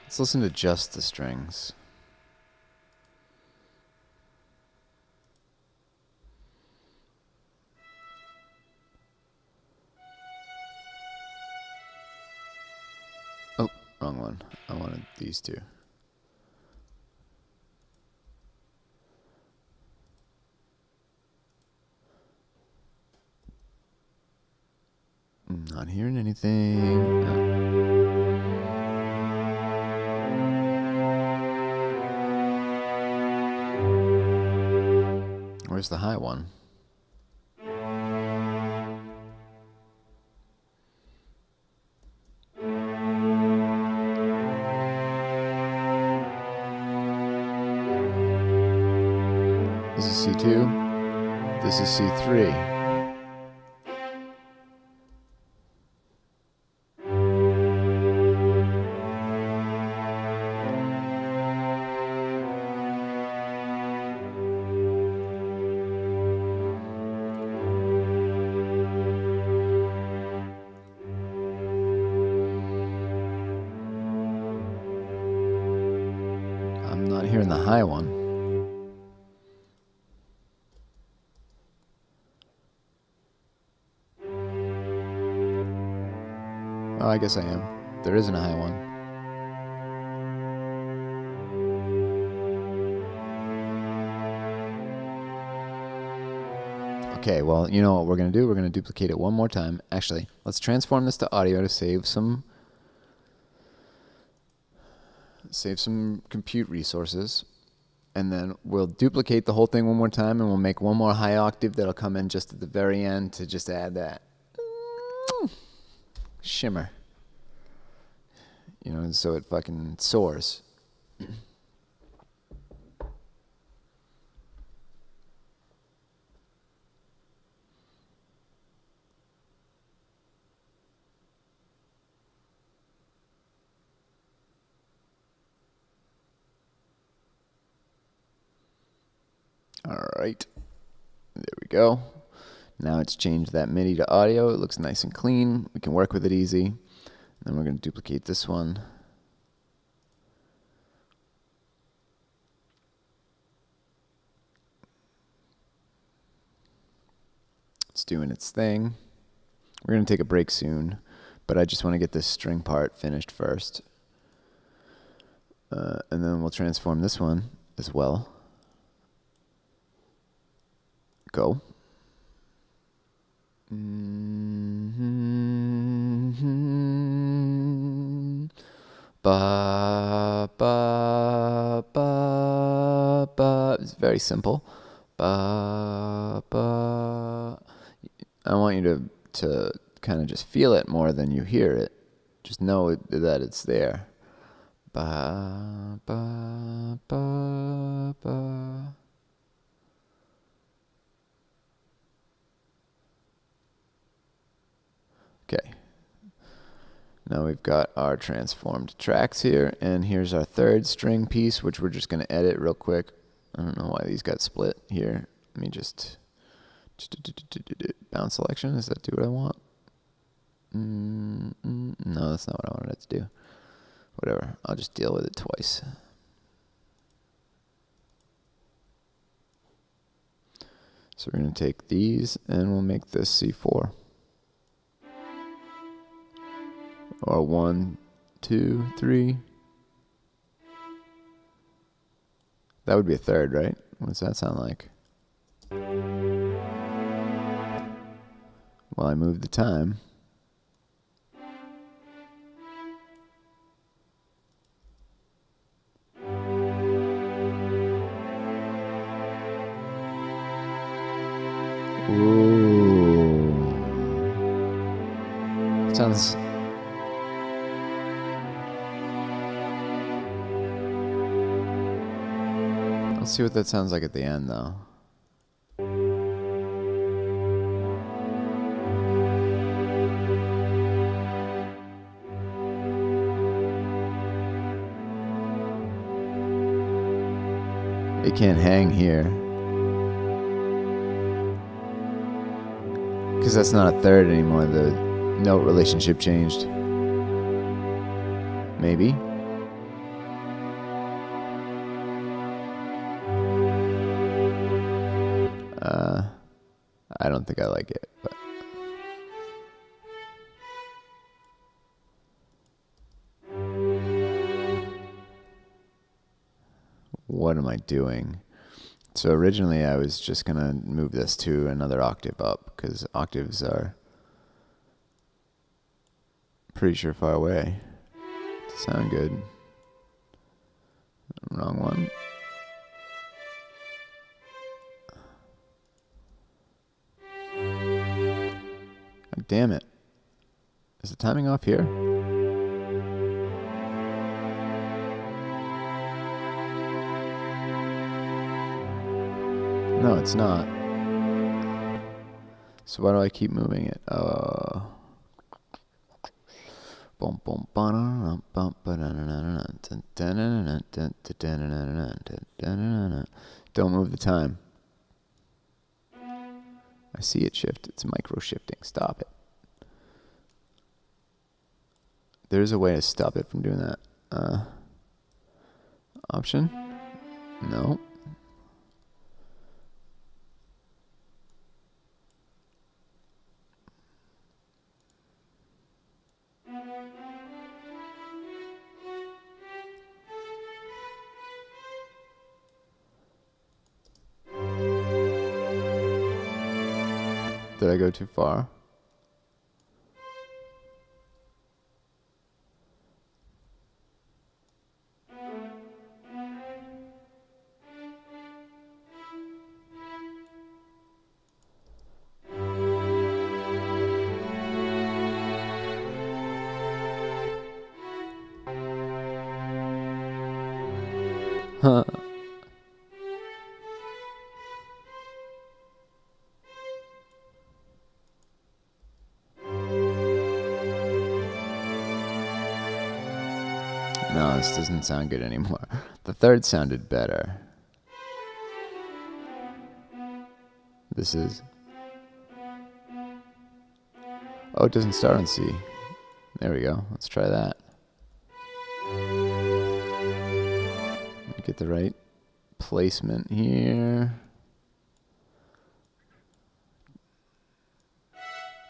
Let's listen to just the strings. Oh, wrong one. I wanted these two. Not hearing anything. No. Where's the high one? This is C2. This is C3. I'm not hearing the high one. Oh, I guess I am. There isn't a high one. Okay, well, you know what we're going to do? We're going to duplicate it one more time. Actually, let's transform this to audio to save some compute resources. And then we'll duplicate the whole thing one more time, and we'll make one more high octave that'll come in just at the very end to just add that shimmer. You know, so it fucking soars. All right, there we go. Now it's changed that MIDI to audio. It looks nice and clean. We can work with it easy. Then we're going to duplicate this one. It's doing its thing. We're going to take a break soon, but I just want to get this string part finished first. And then we'll transform this one as well. Go. Ba ba ba ba. It's very simple. Ba ba. I want you to kind of just feel it more than you hear it. Just know that it's there. Ba ba ba ba. Okay. Now we've got our transformed tracks here, and here's our third string piece, which we're just going to edit real quick. I don't know why these got split here. Let me just bounce selection. Does that do what I want? No, that's not what I wanted it to do. Whatever. I'll just deal with it twice. So we're going to take these, and we'll make this C4. Or 1, 2, 3. That would be a third, right? What does that sound like? Well, I moved the time. sounds. Let's see what that sounds like at the end, though. It can't hang here. Because that's not a third anymore. The note relationship changed. Maybe. I don't think I like it, but what am I doing? So originally I was just gonna move this to another octave up because octaves are pretty sure far away to sound good. Wrong one. God damn it. Is the timing off here? No, it's not. So why do I keep moving it? Don't move the time. I see it shift. It's micro shifting. Stop it. There's a way to stop it from doing that. Option? No. Did I go too far? Huh. No, this doesn't sound good anymore. The third sounded better. This is... Oh, it doesn't start on C. There we go. Let's try that. Get the right placement here.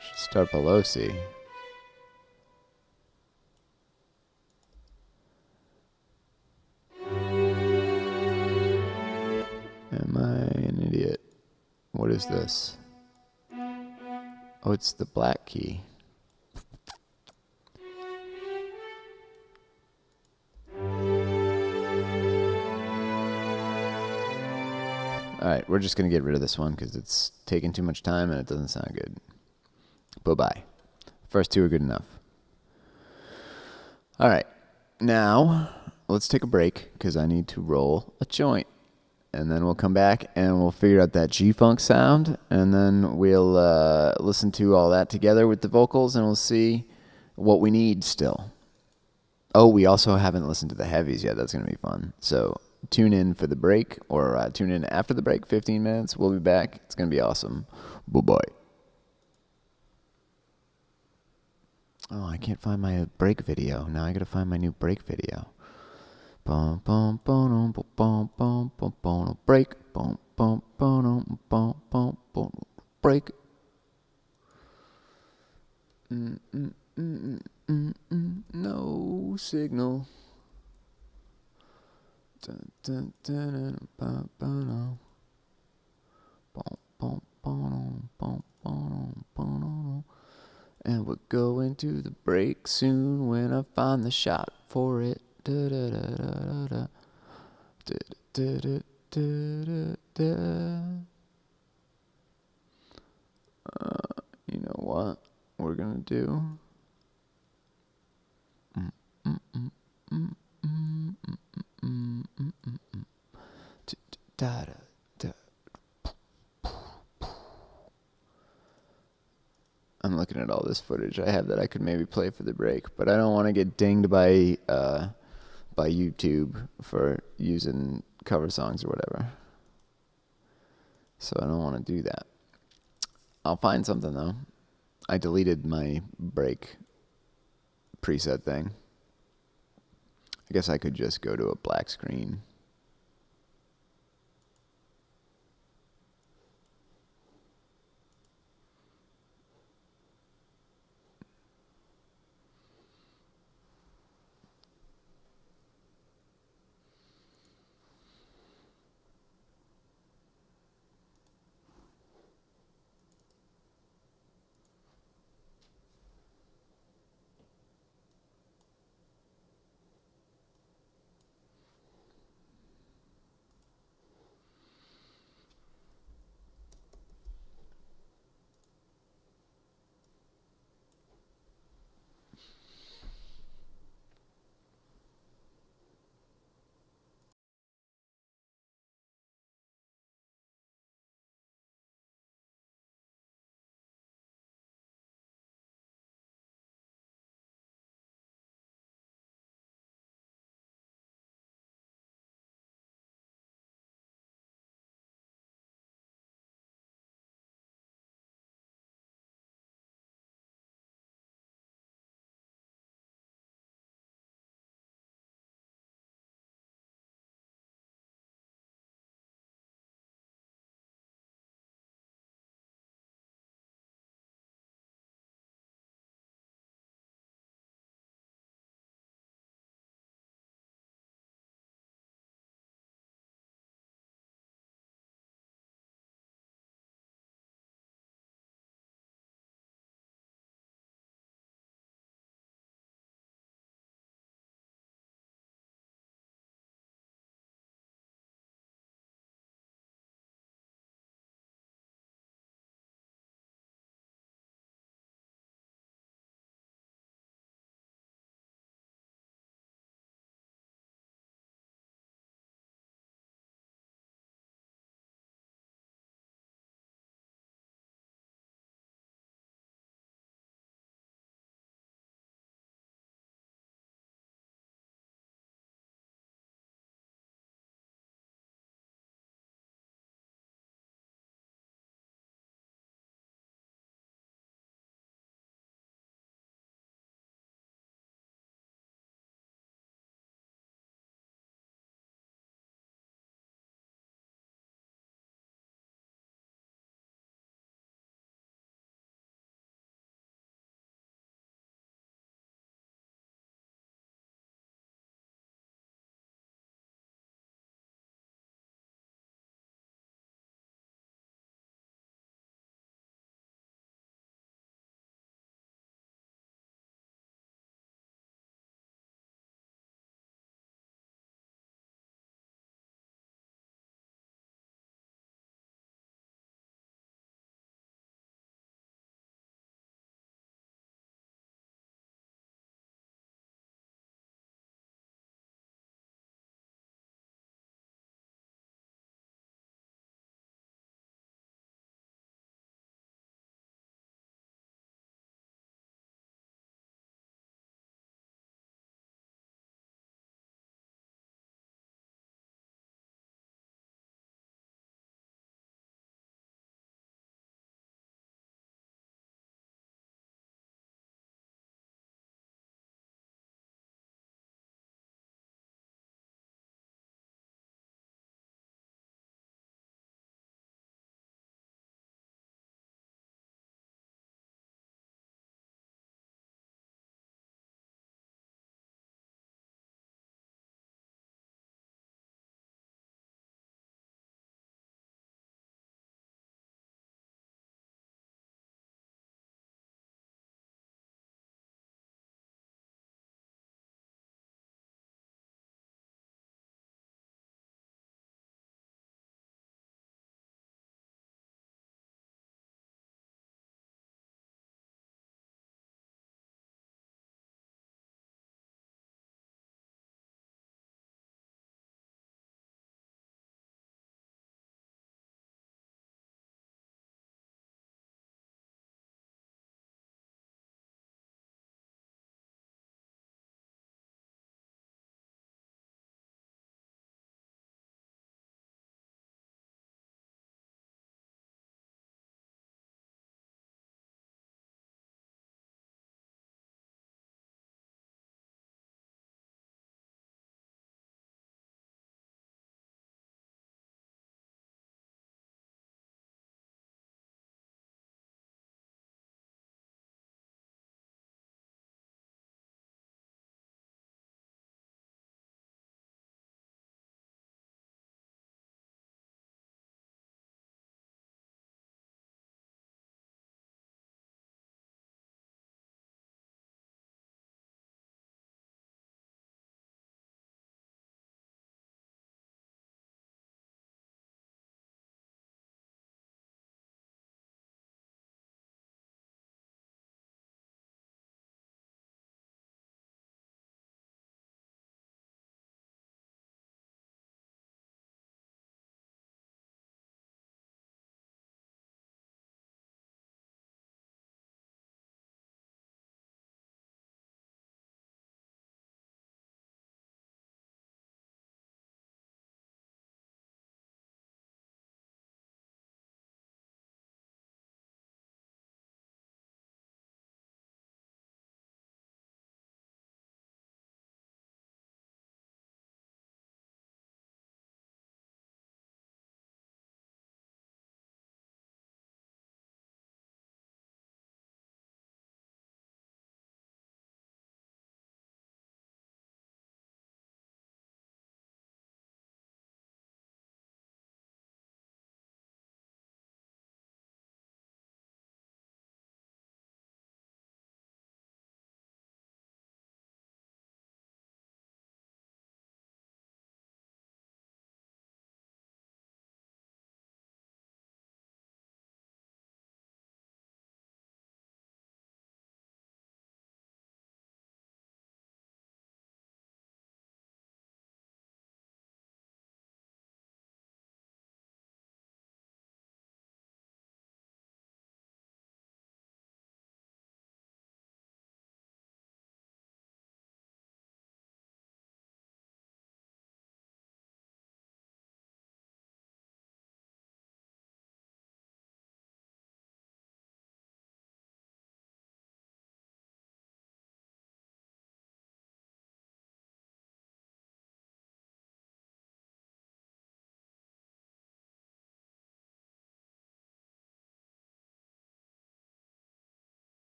Should start below C. Am I an idiot? What is this? Oh, it's the black key. Alright, we're just going to get rid of this one because it's taking too much time and it doesn't sound good. Bye-bye. First two are good enough. Alright, now let's take a break because I need to roll a joint. And then we'll come back and we'll figure out that G-funk sound. And then we'll listen to all that together with the vocals and we'll see what we need still. Oh, we also haven't listened to the heavies yet. That's going to be fun. So... tune in for the break, or tune in after the break, 15 minutes. We'll be back. It's going to be awesome. Bye-bye. Oh, I can't find my break video. Now I got to find my new break video. Bum, bum, bum, bum, bum, bum, bum, bum, break. Bum, bum, bum, bum, bum, bum, break. No signal. Dun, dun, dun, dun, dun, dun. And we're going to the break soon when I find the shot for it. Da, da, da, da, da. Da, da, da, da, da, da. You know what we're gonna do? Da, da, da. I'm looking at all this footage I have that I could maybe play for the break, but I don't want to get dinged by YouTube for using cover songs or whatever. So I don't want to do that. I'll find something though. I deleted my break preset thing. I guess I could just go to a black screen.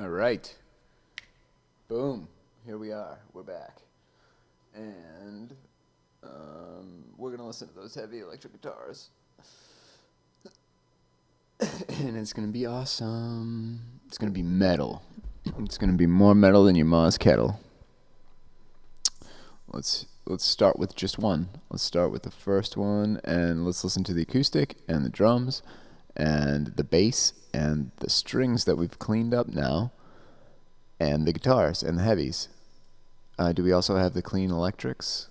All right. Boom. Here we are. We're back. And we're going to listen to those heavy electric guitars. And it's going to be awesome. It's going to be metal. It's going to be more metal than your Ma's kettle. Let's start with just one. Let's start with the first one, and let's listen to the acoustic and the drums and the bass and the strings that we've cleaned up now, and the guitars and the heavies. Do we also have the clean electrics?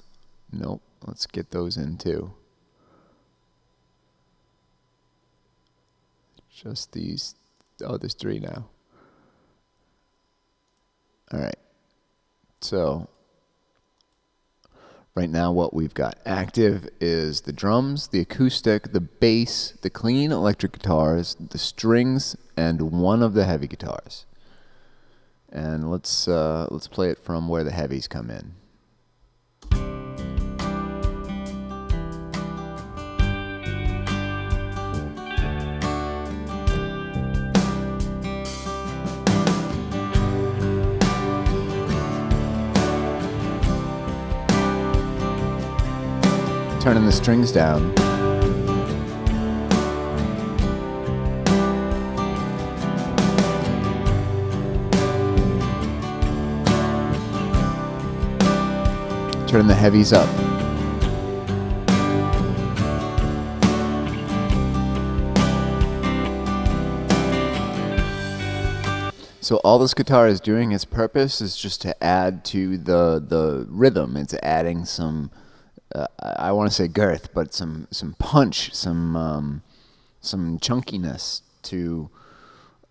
Nope. Let's get those in too. Just these. Oh, there's 3 now. All right. So right now what we've got active is the drums, the acoustic, the bass, the clean electric guitars, the strings, and one of the heavy guitars. And let's play it from where the heavies come in. Turning the strings down. Turning the heavies up. So all this guitar is doing, its purpose is just to add to the rhythm. It's adding some I want to say girth, but some punch, some chunkiness to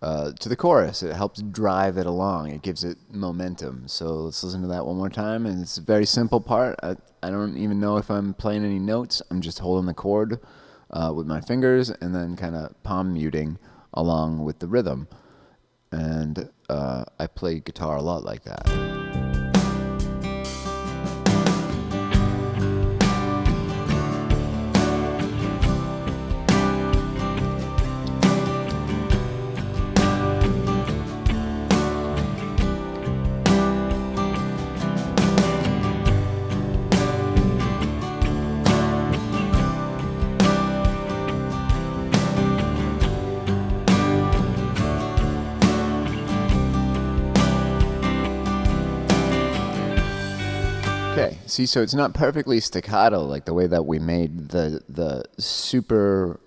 the chorus. It helps drive it along. It gives it momentum. So let's listen to that one more time. And it's a very simple part. I don't even know if I'm playing any notes. I'm just holding the chord with my fingers and then kind of palm muting along with the rhythm. And I play guitar a lot like that. Okay, see, so it's not perfectly staccato like the way that we made the super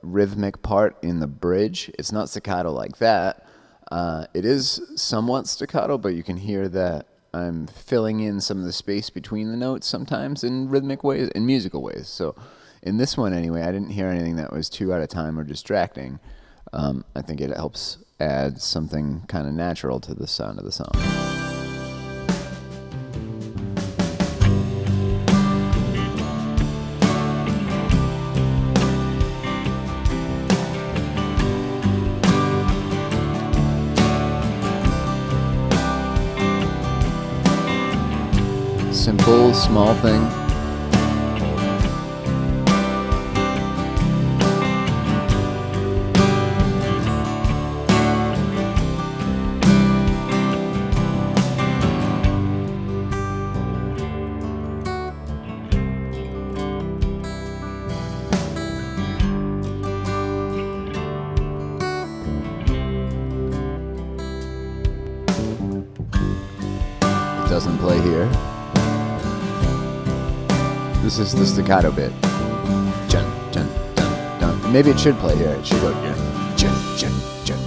rhythmic part in the bridge. It's not staccato like that. It is somewhat staccato, but you can hear that I'm filling in some of the space between the notes sometimes in rhythmic ways, in musical ways. So in this one anyway, I didn't hear anything that was too out of time or distracting. I think it helps add something kind of natural to the sound of the song. Simple, small thing. It doesn't play here. This is the staccato bit. Dun, dun, dun, dun. Maybe it should play here. It should go dun, dun, dun, dun.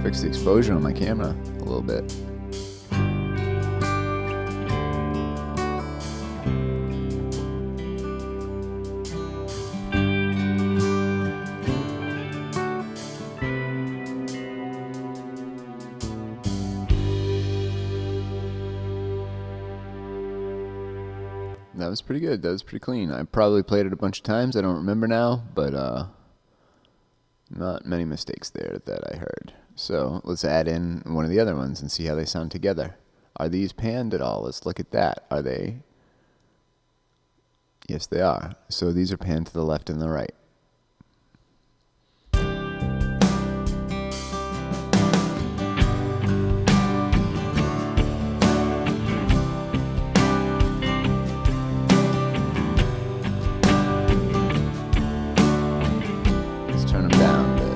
Fix the exposure on my camera a little bit. That was pretty good. That was pretty clean. I probably played it a bunch of times. I don't remember now, but not many mistakes there that I heard. So let's add in one of the other ones and see how they sound together. Are these panned at all? Let's look at that. Are they? Yes, they are. So these are panned to the left and the right. Let's turn them down a bit.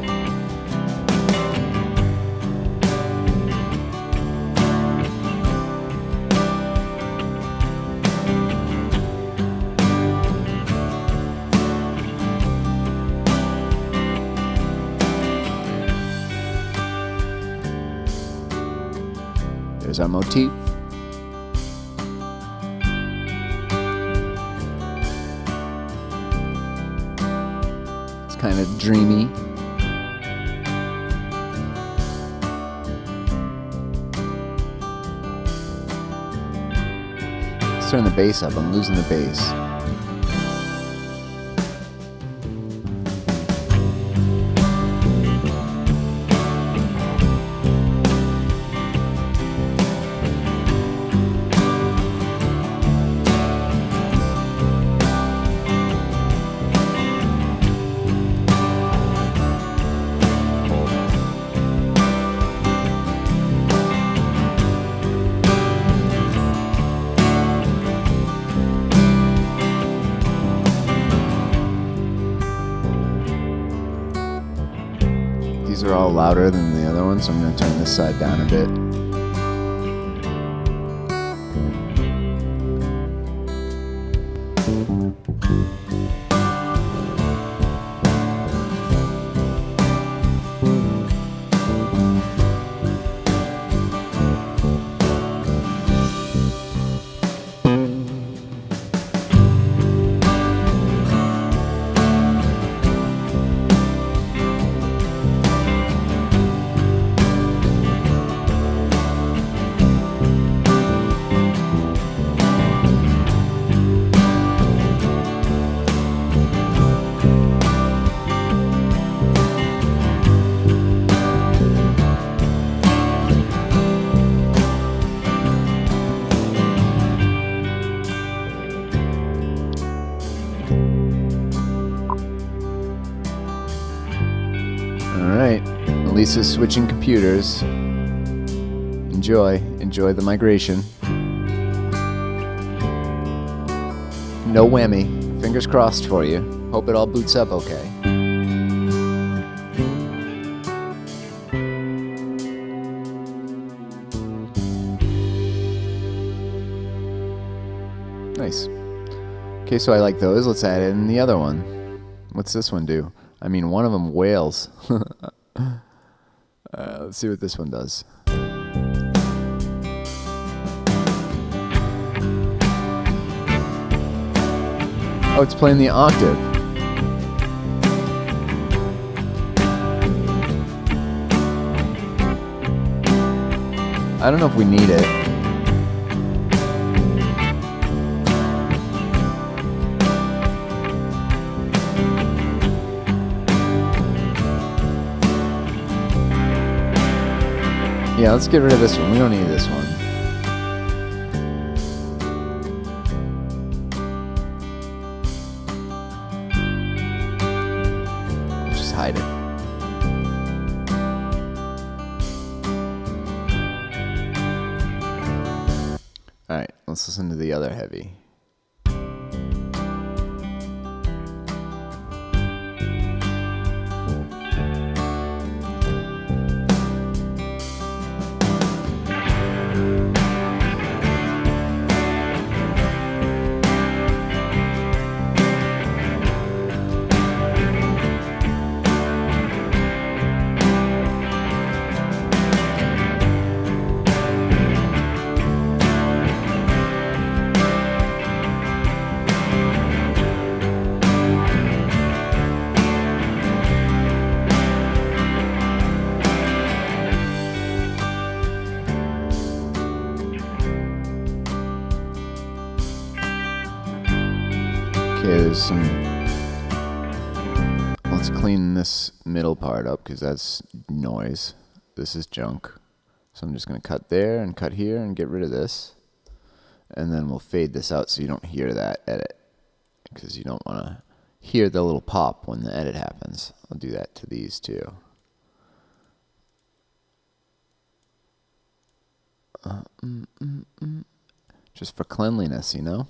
There's our motif. It's kind of dreamy. Let's turn the bass up. I'm losing the bass. These are all louder than the other ones, so I'm going to turn this side down a bit. Alright, Lisa's switching computers. Enjoy the migration. No whammy. Fingers crossed for you. Hope it all boots up okay. Nice. Okay, so I like those. Let's add in the other one. What's this one do? I mean, one of them wails. Let's see what this one does. Oh, it's playing the octave. I don't know if we need it. Yeah, let's get rid of this one. We don't need this one. Just hide it. Alright, let's listen to the other heavy. there's some... Let's clean this middle part up because that's noise. This is junk. So I'm just going to cut there and cut here and get rid of this. And then we'll fade this out so you don't hear that edit, because you don't want to hear the little pop when the edit happens. I'll do that to these too. Just for cleanliness, you know?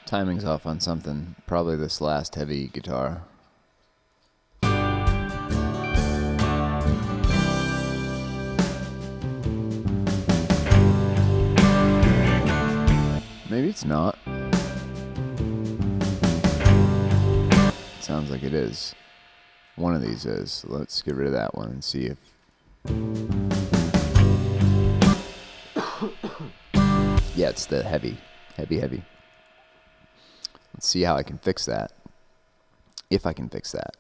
Timing's off on something. Probably this last heavy guitar. Maybe it's not. It sounds like it is. One of these is. So let's get rid of that one and see if... Yeah, it's the heavy. Heavy. Let's see how I can fix that. If I can fix that.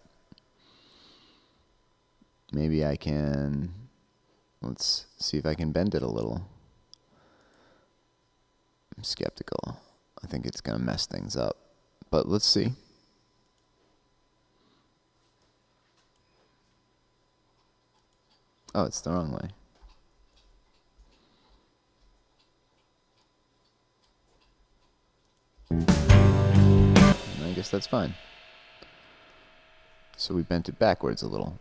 Maybe I can... Let's see if I can bend it a little. I'm skeptical. I think it's going to mess things up. But let's see. Oh, it's the wrong way. I guess that's fine. So we bent it backwards a little.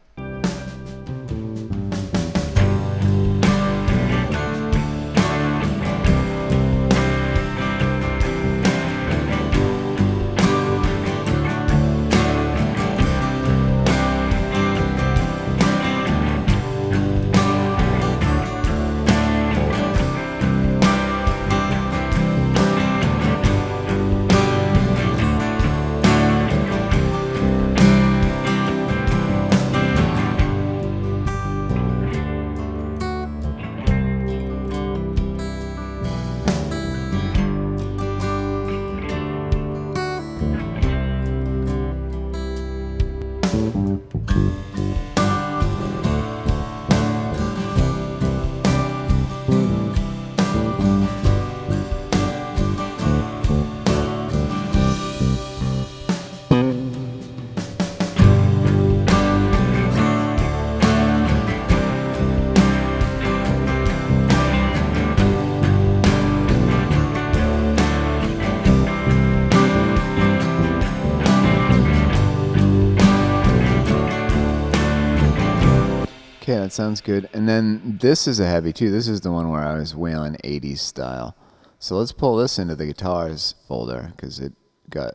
Okay, that sounds good. And then this is a heavy too. This is the one where I was way on 80s style. So let's pull this into the guitars folder because it got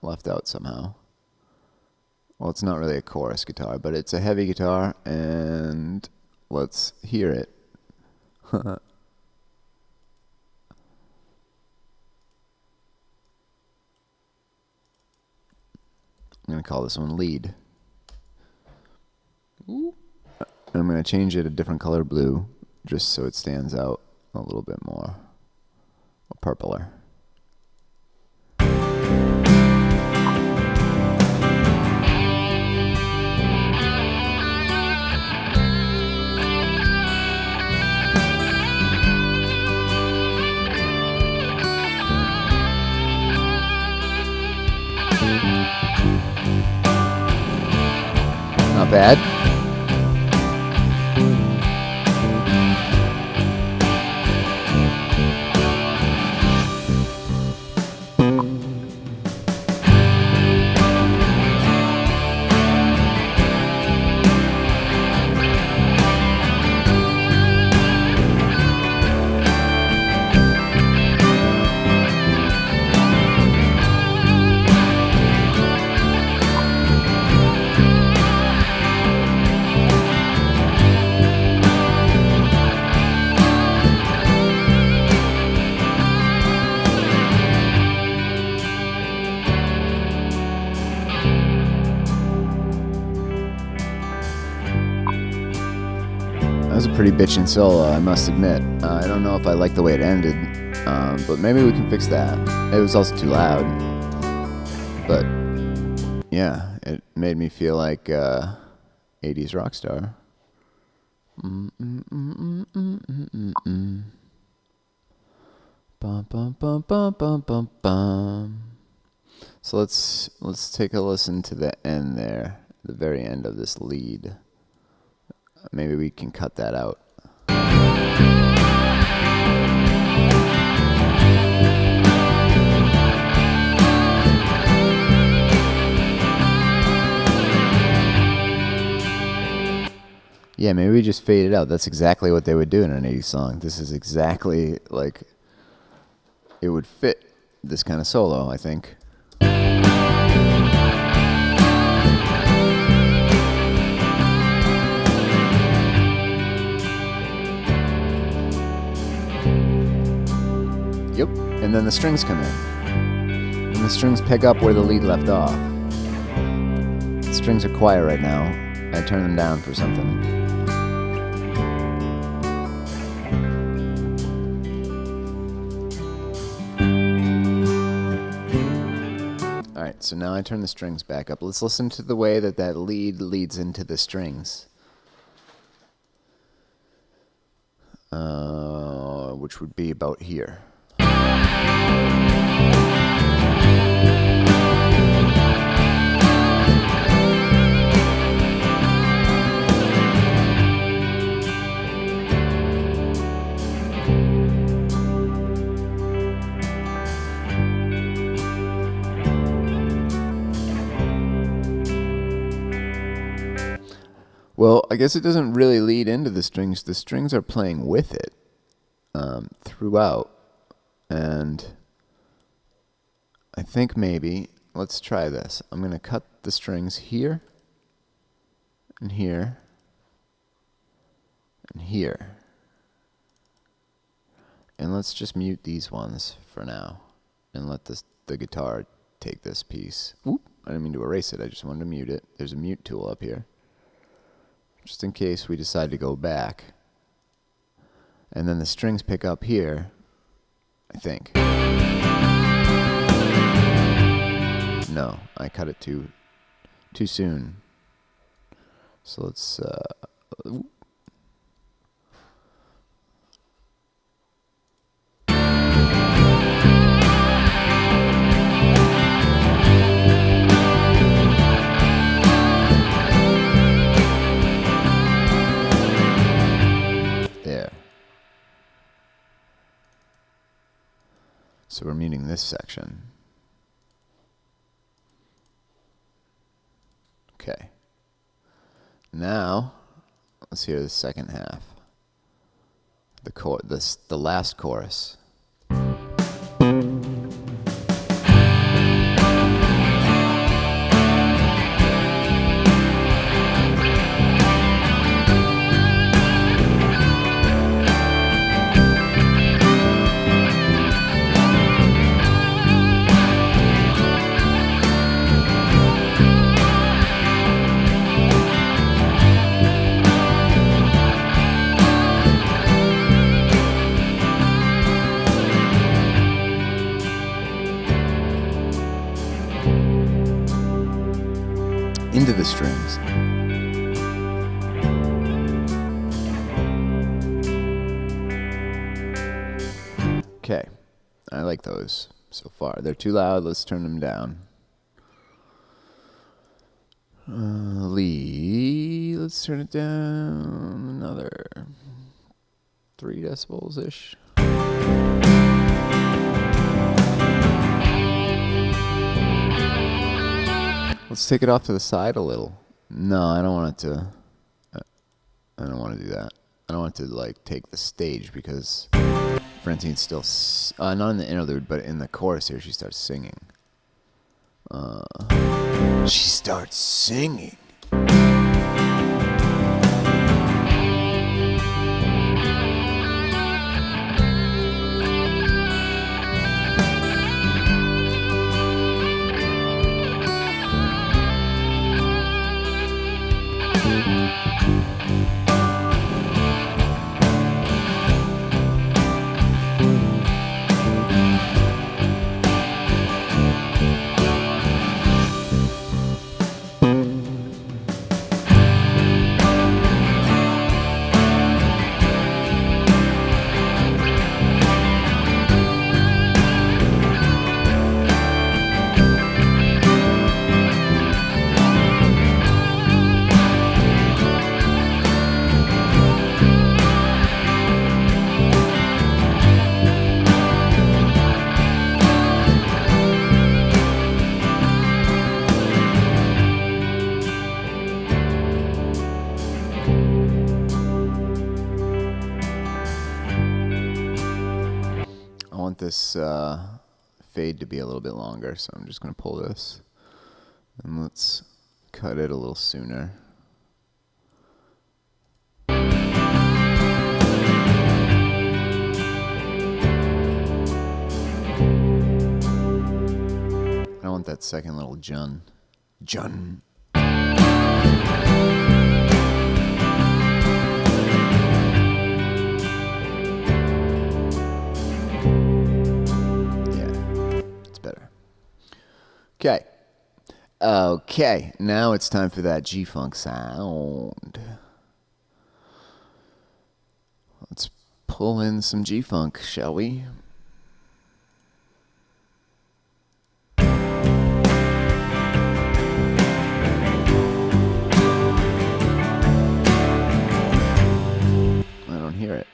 left out somehow. Well, it's not really a chorus guitar, but it's a heavy guitar, and let's hear it. I'm going to call this one lead. Ooh. I'm going to change it a different color blue just so it stands out a little bit more. Or purpler. Not bad. was a pretty bitchin' solo, I must admit. I don't know if I like the way it ended, but maybe we can fix that. It was also too loud. But, yeah, it made me feel like 80s rock star. Bum, bum, bum, bum, bum, bum, bum. So let's take a listen to the end there, the very end of this lead. Maybe we can cut that out. Yeah, maybe we just fade it out. That's exactly what they would do in an 80s song. This is exactly like it would fit this kind of solo, I think. Yep, and then the strings come in. And the strings pick up where the lead left off. The strings are quiet right now. I turn them down for something. Alright, so now I turn the strings back up. Let's listen to the way that lead leads into the strings. Which would be about here. Well, I guess it doesn't really lead into the strings. The strings are playing with it throughout. And I think maybe, let's try this. I'm going to cut the strings here, and here, and here. And let's just mute these ones for now, and let the guitar take this piece. Oop, I didn't mean to erase it, I just wanted to mute it. There's a mute tool up here, just in case we decide to go back. And then the strings pick up here, I think. No, I cut it too soon. So let's there. So we're muting this section. Okay. Now, let's hear the second half. The last chorus. Into the strings. Okay, I like those so far. They're too loud, let's turn them down. Lee, let's turn it down another 3 decibels-ish. Let's take it off to the side a little. No, I don't want it to. I don't want to do that. I don't want it to like take the stage because Francine's still not in the interlude, but in the chorus here, she starts singing. She starts singing. this fade to be a little bit longer, so I'm just going to pull this. And let's cut it a little sooner. I want that second little jun. Jun. Okay. Okay, now it's time for that G-Funk sound. Let's pull in some G-Funk, shall we? I don't hear it.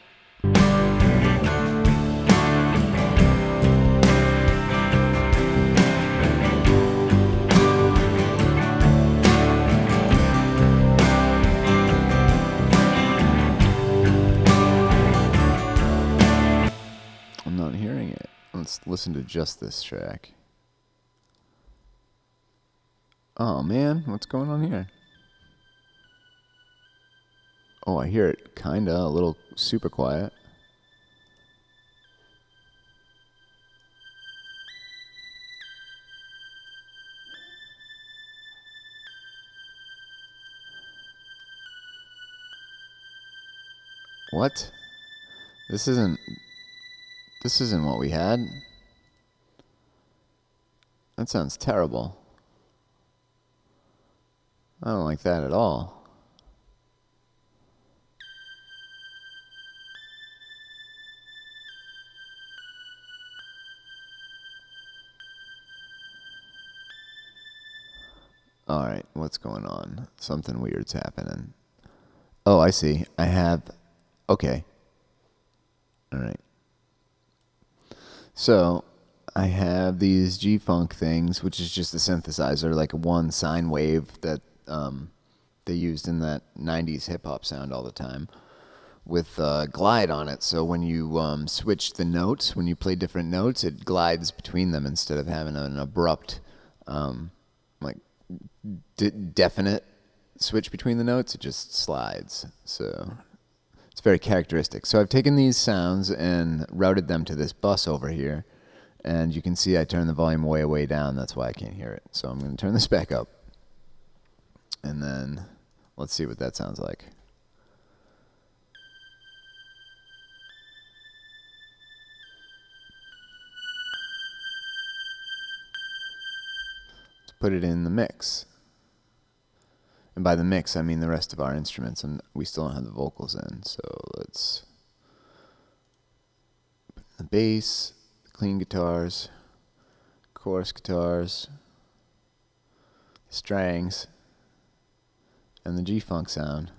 Let's listen to just this track. Oh man, what's going on here? Oh, I hear it kinda, a little super quiet. What? This isn't what we had. That sounds terrible. I don't like that at all. Alright, what's going on? Something weird's happening. Oh, I see. I have... Okay. Alright. So, I have these G-Funk things, which is just a synthesizer, like a one sine wave that they used in that 90s hip-hop sound all the time, with glide on it. So when you switch the notes, when you play different notes, it glides between them instead of having an abrupt, definite switch between the notes. It just slides. So it's very characteristic. So I've taken these sounds and routed them to this bus over here. And you can see I turned the volume way, way down. That's why I can't hear it. So I'm going to turn this back up. And then let's see what that sounds like. Let's put it in the mix. And by the mix, I mean the rest of our instruments. And we still don't have the vocals in. So let's put in the bass, the clean guitars, chorus guitars, strings, and the G-Funk sound.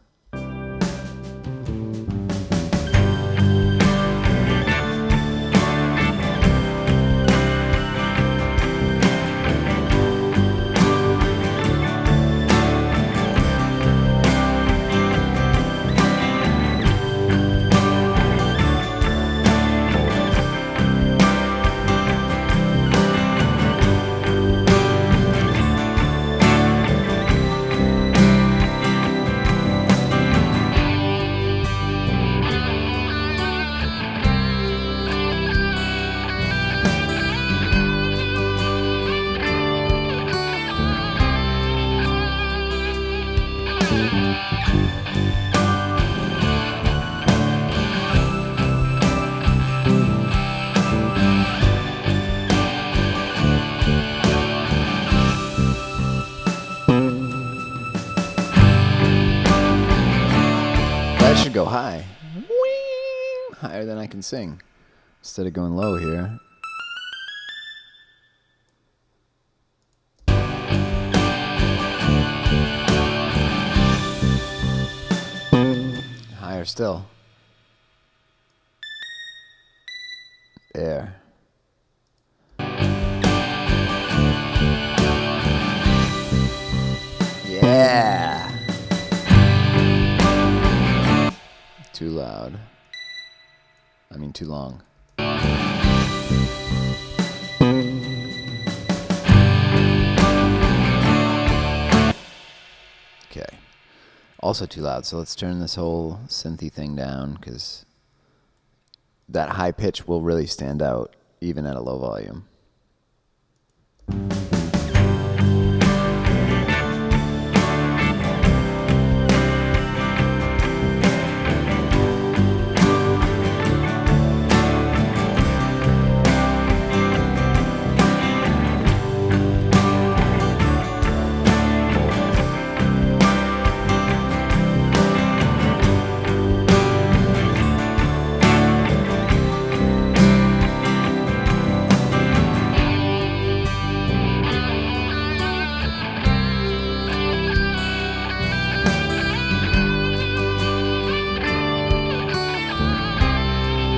That should go high. Whee! Higher than I can sing. Instead of going low here. Higher still. There. Yeah. Too loud. I mean, too long. Okay. Also too loud, so let's turn this whole synthy thing down, because that high pitch will really stand out even at a low volume.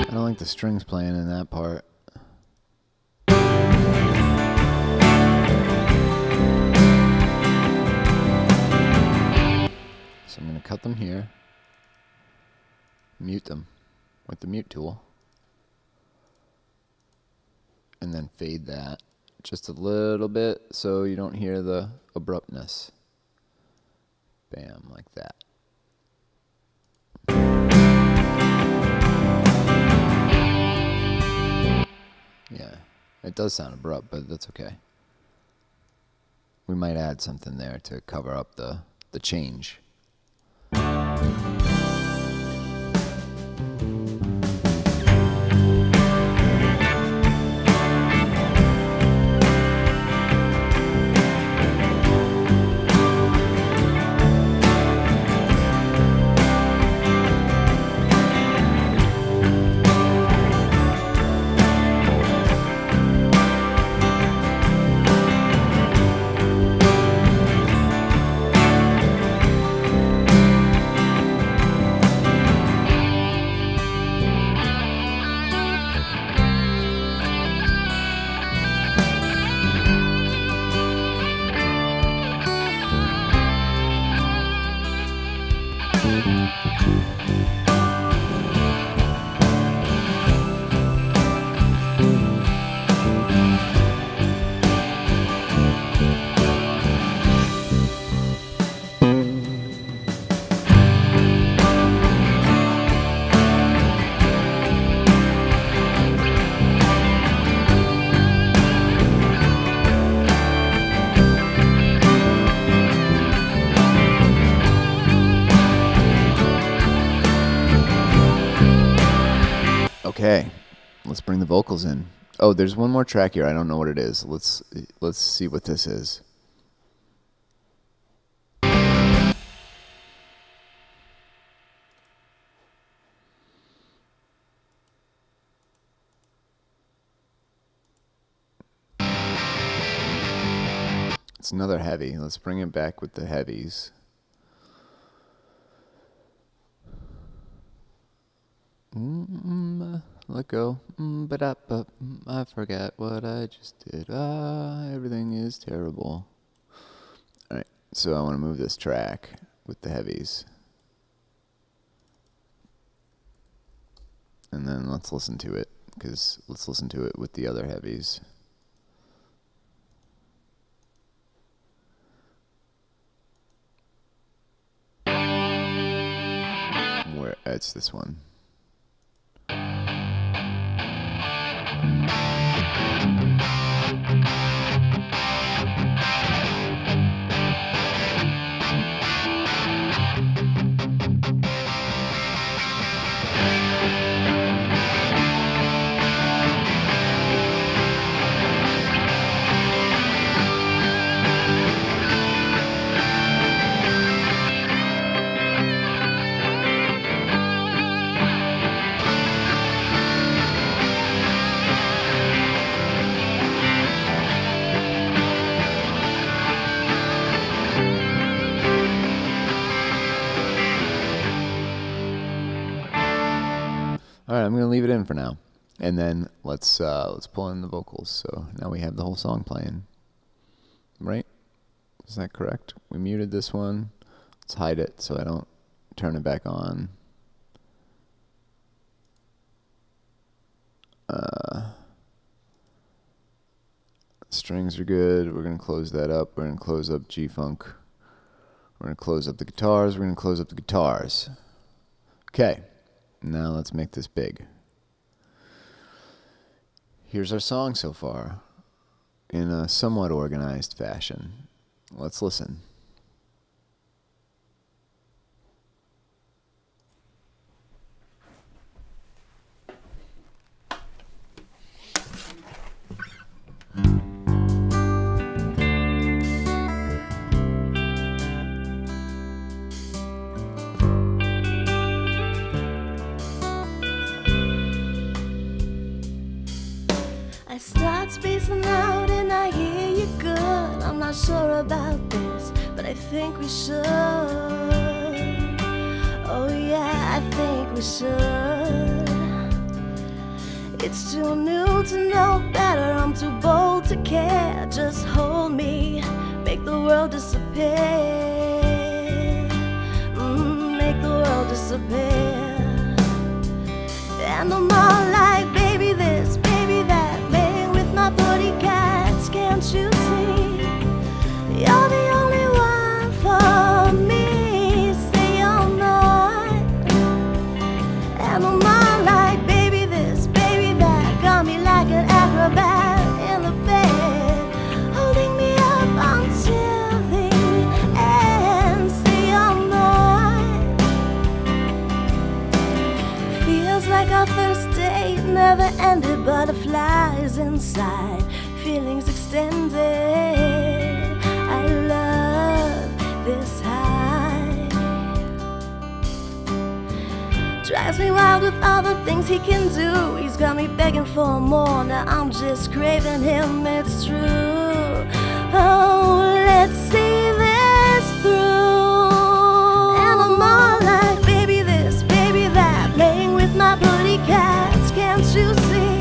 I don't like the strings playing in that part. So I'm going to cut them here, mute them with the mute tool, and then fade that just a little bit so you don't hear the abruptness. Bam, like that. Yeah, it does sound abrupt, but that's okay. We might add something there to cover up the change. Okay, let's bring the vocals in. Oh, there's one more track here. I don't know what it is. Let's see what this is. It's another heavy. Let's bring it back with the heavies. Let go. I forgot what I just did. Everything is terrible. Alright, so I want to move this track with the heavies. And then let's listen to it, because let's listen to it with the other heavies. Where it's this one. All right, I'm going to leave it in for now. And then let's pull in the vocals. So now we have the whole song playing. Right? Is that correct? We muted this one. Let's hide it so I don't turn it back on. Strings are good. We're going to close that up. We're going to close up G-Funk. We're going to close up the guitars. We're going to close up the guitars. Okay, now let's make this big. Here's our song so far in a somewhat organized fashion. Let's listen. I start spacing out and I hear you good. I'm not sure about this, but I think we should. Oh yeah, I think we should. It's too new to know better, I'm too bold to care. Just hold me, make the world disappear. Make the world disappear. And I'm all like, baby this, baby that, playing with my booty cats, can't you see? You're the only one for me, stay all night. And I'm all like, baby this, baby that, got me like an acrobat in the bed, holding me up until the end, stay all night. Feels like our first date never ended, butterflies inside, feelings extended. I love this high. Drives me wild with all the things he can do. He's got me begging for more, now I'm just craving him, it's true. Oh, let's see this through. And I'm all like, baby this, baby that, playing with my booty cats, can't you see?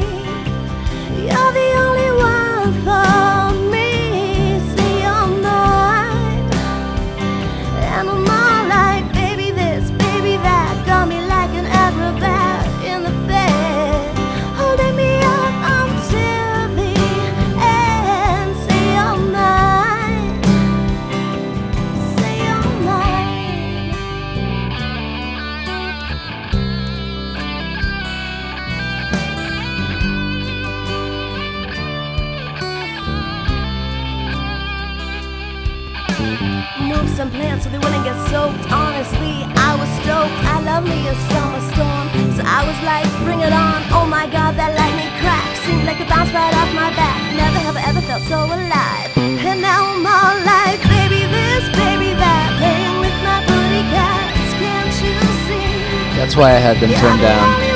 You're the only one for me, stay all night. And I'm all like, baby this, baby that, got me like an acrobat in the bed, holding me up until the end, stay all night, stay all night. Move some plants so they wouldn't get soaked. Honestly, I was stoked. I love me a summer storm, so I was like, bring it on. Oh my god, that lightning crack seemed like it bounced right off my back. Never have I ever felt so alive. And now I'm all like, baby this, baby that, playing with my booty cats, can't you see? That's why I had them turned down.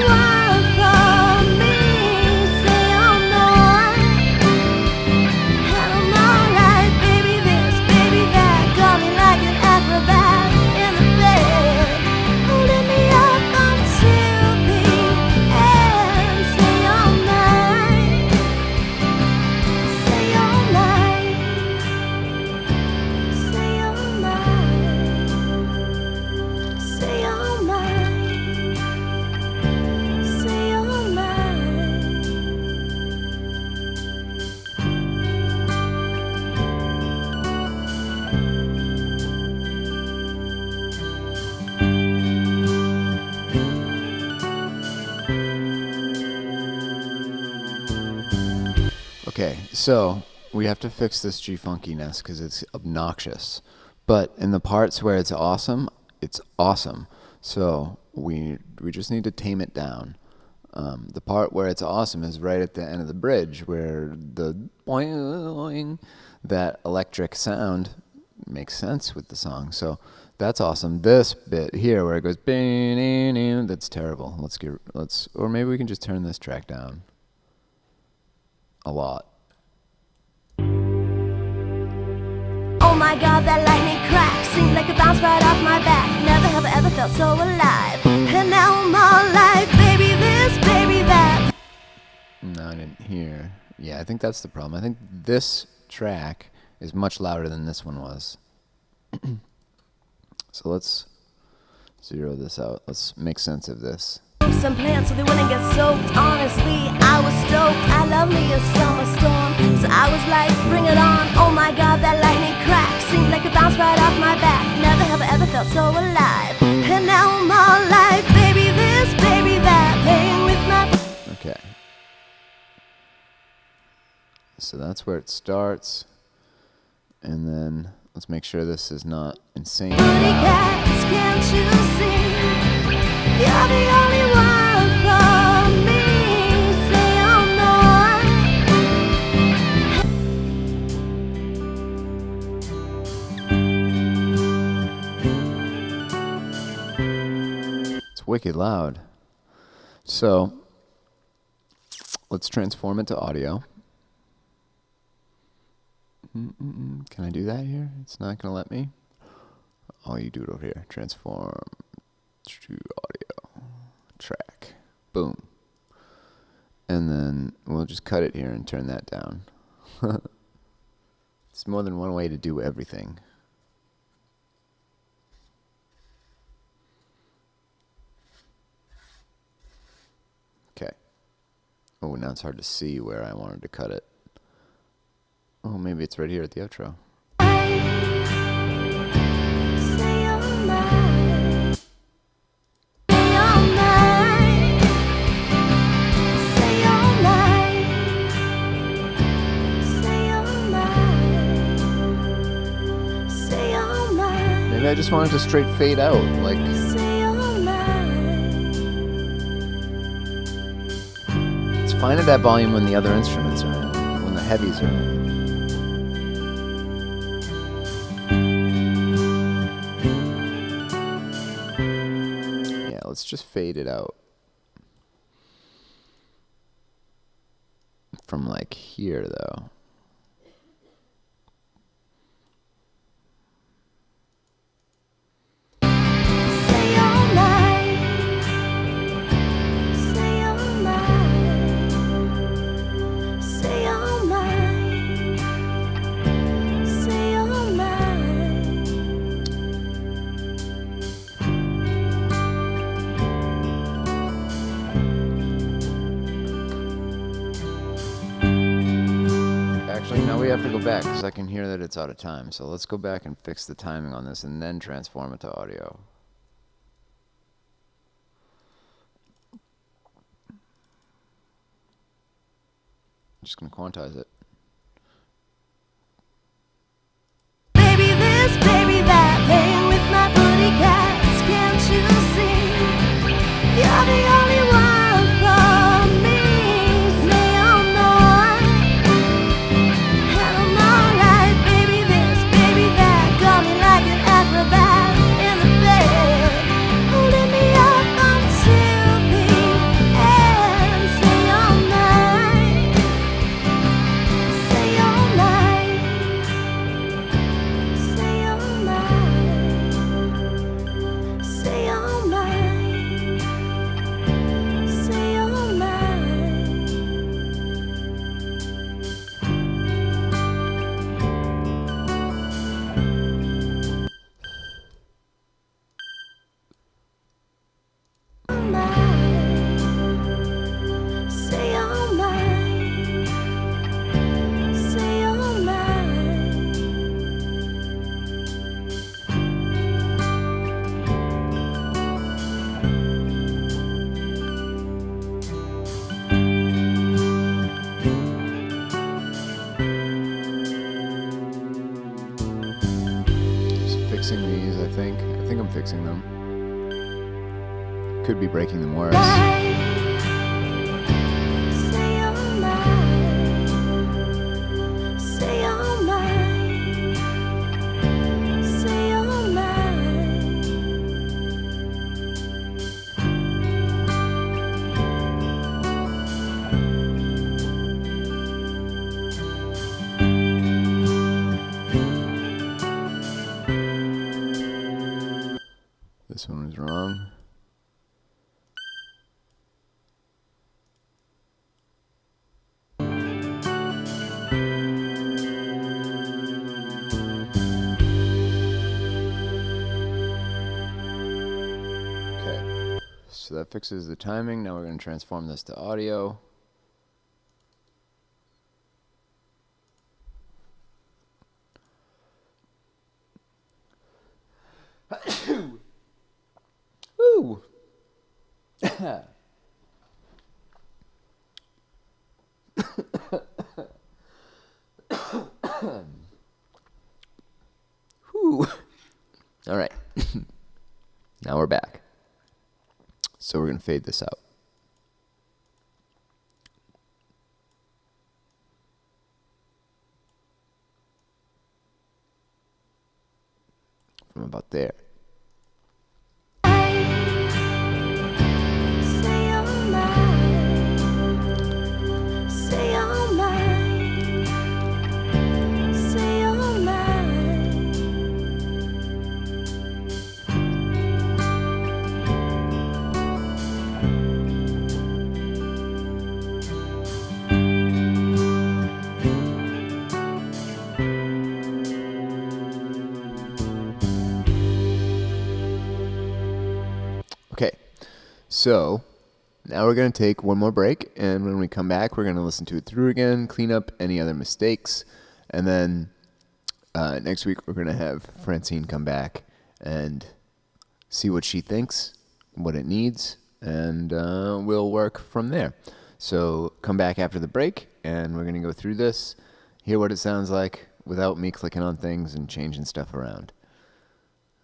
Okay, so we have to fix this G-funkiness because it's obnoxious. But in the parts where it's awesome, it's awesome. So we just need to tame it down. The part where it's awesome is right at the end of the bridge, where the boing, that electric sound makes sense with the song. So that's awesome. This bit here where it goes, that's terrible. Or maybe we can just turn this track down a lot. Oh my god, that lightning crack seemed like it bounced right off my back. Never have I ever felt so alive. And now I'm all like, baby this, baby that. No, I didn't hear. Yeah, I think that's the problem. I think this track is much louder than this one was. So let's zero this out. Let's make sense of this. trees and plants so they wouldn't get soaked. Honestly, I was stoked. I love me a summer storm, so I was like, bring it on. Oh my god, that lightning crack seemed like it bounced right off my back. Never have I ever felt so alive. And now I'm all like, baby this, baby that, playing with my... Okay. So that's where it starts. And then let's make sure this is not insane. Pretty cats, can't you see? You're the only one for me. Say I'm not. It's wicked loud. So let's transform it to audio. Can I do that here? It's not going to let me. Oh, you do it over here. Transform to audio. Track. Boom. And then we'll just cut it here and turn that down. It's more than one way to do everything. Okay. Oh, now it's hard to see where I wanted to cut it. Oh, maybe it's right here at the outro. Maybe I just wanted to straight fade out, like... It's fine at that volume when the other instruments are in, when the heavies are in. Let's just fade it out from like here though. Now we have to go back because I can hear that it's out of time. So let's go back and fix the timing on this and then transform it to audio. I'm just going to quantize it. Baby this, baby that, playing with my booty cats. Can't you see? You're the only one for me. Say I'm not. And I'm alright, baby this, baby that. Got me like an acrobat in the bed, holding me up until the end. Say I'm not. Say I'm not. Say I'm not. Say I'm not. Say I'm not. Say I'm not. Say I'm not. Just fixing these, I think. I think I'm fixing them. Could be breaking them worse. Say I'm not. Say I'm not. Say I'm not. This one was wrong. So that fixes the timing. Now we're going to transform this to audio. Woo! Whew. All right. Now we're back. So we're going to fade this out. From about there. Say you're mine. Say you're mine. Say you're mine. Okay, so now we're going to take one more break, and when we come back, we're going to listen to it through again, clean up any other mistakes, and then next week we're going to have Francine come back and see what she thinks, what it needs, and we'll work from there. So come back after the break, and we're going to go through this, hear what it sounds like without me clicking on things and changing stuff around.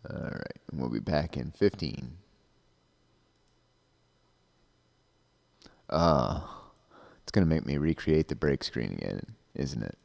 All right, we'll be back in 15. It's going to make me recreate the break screen again, isn't it?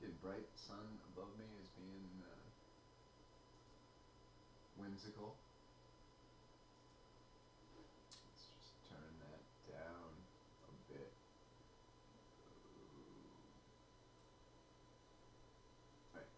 wicked bright sun above me is being whimsical. Let's just turn that down a bit. Right.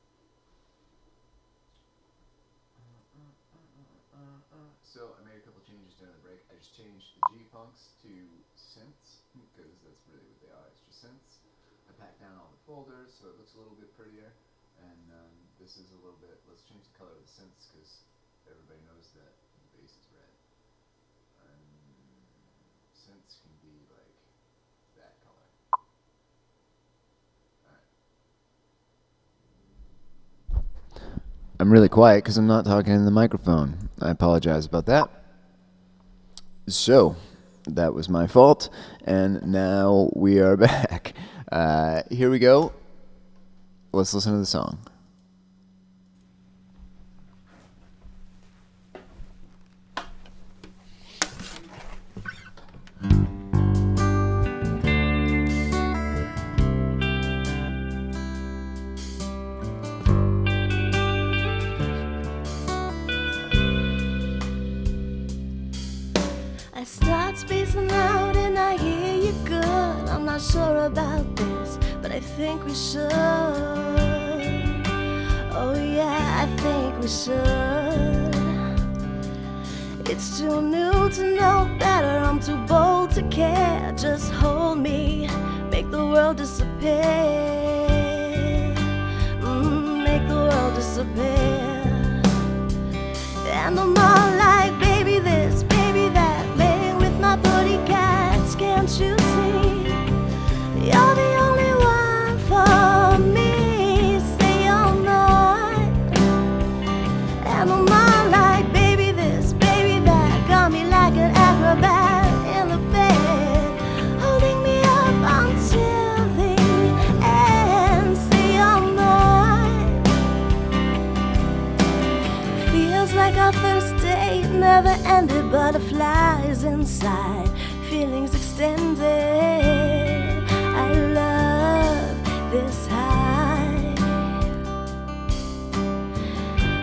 So I made a couple changes during the break. I just changed the G-funks to synths, because that's really what they are. It's just synths. I packed down all the folders so it looks a little bit prettier. And this is a little bit, let's change the color of the synths because everybody knows that the bass is red. And synths can be like that color. Alright. I'm really quiet because I'm not talking in the microphone. I apologize about that. So, that was my fault, and now we are back. Here we go. Let's listen to the song. I start spacing out and I hear you good. I'm not sure about this, but I think we should. Oh yeah, I think we should. It's too new to know better, I'm too bold to care. Just hold me, make the world disappear. Make the world disappear. And I'm all like, baby this, baby that, playing with my booty cats, can't you see? You're the only one for me, stay all night. And I'm all like, baby this, baby that, got me like an acrobat in the bed, holding me up until the end, stay all night. Feels like our first date never ended, butterflies inside, feelings extended. I love this high.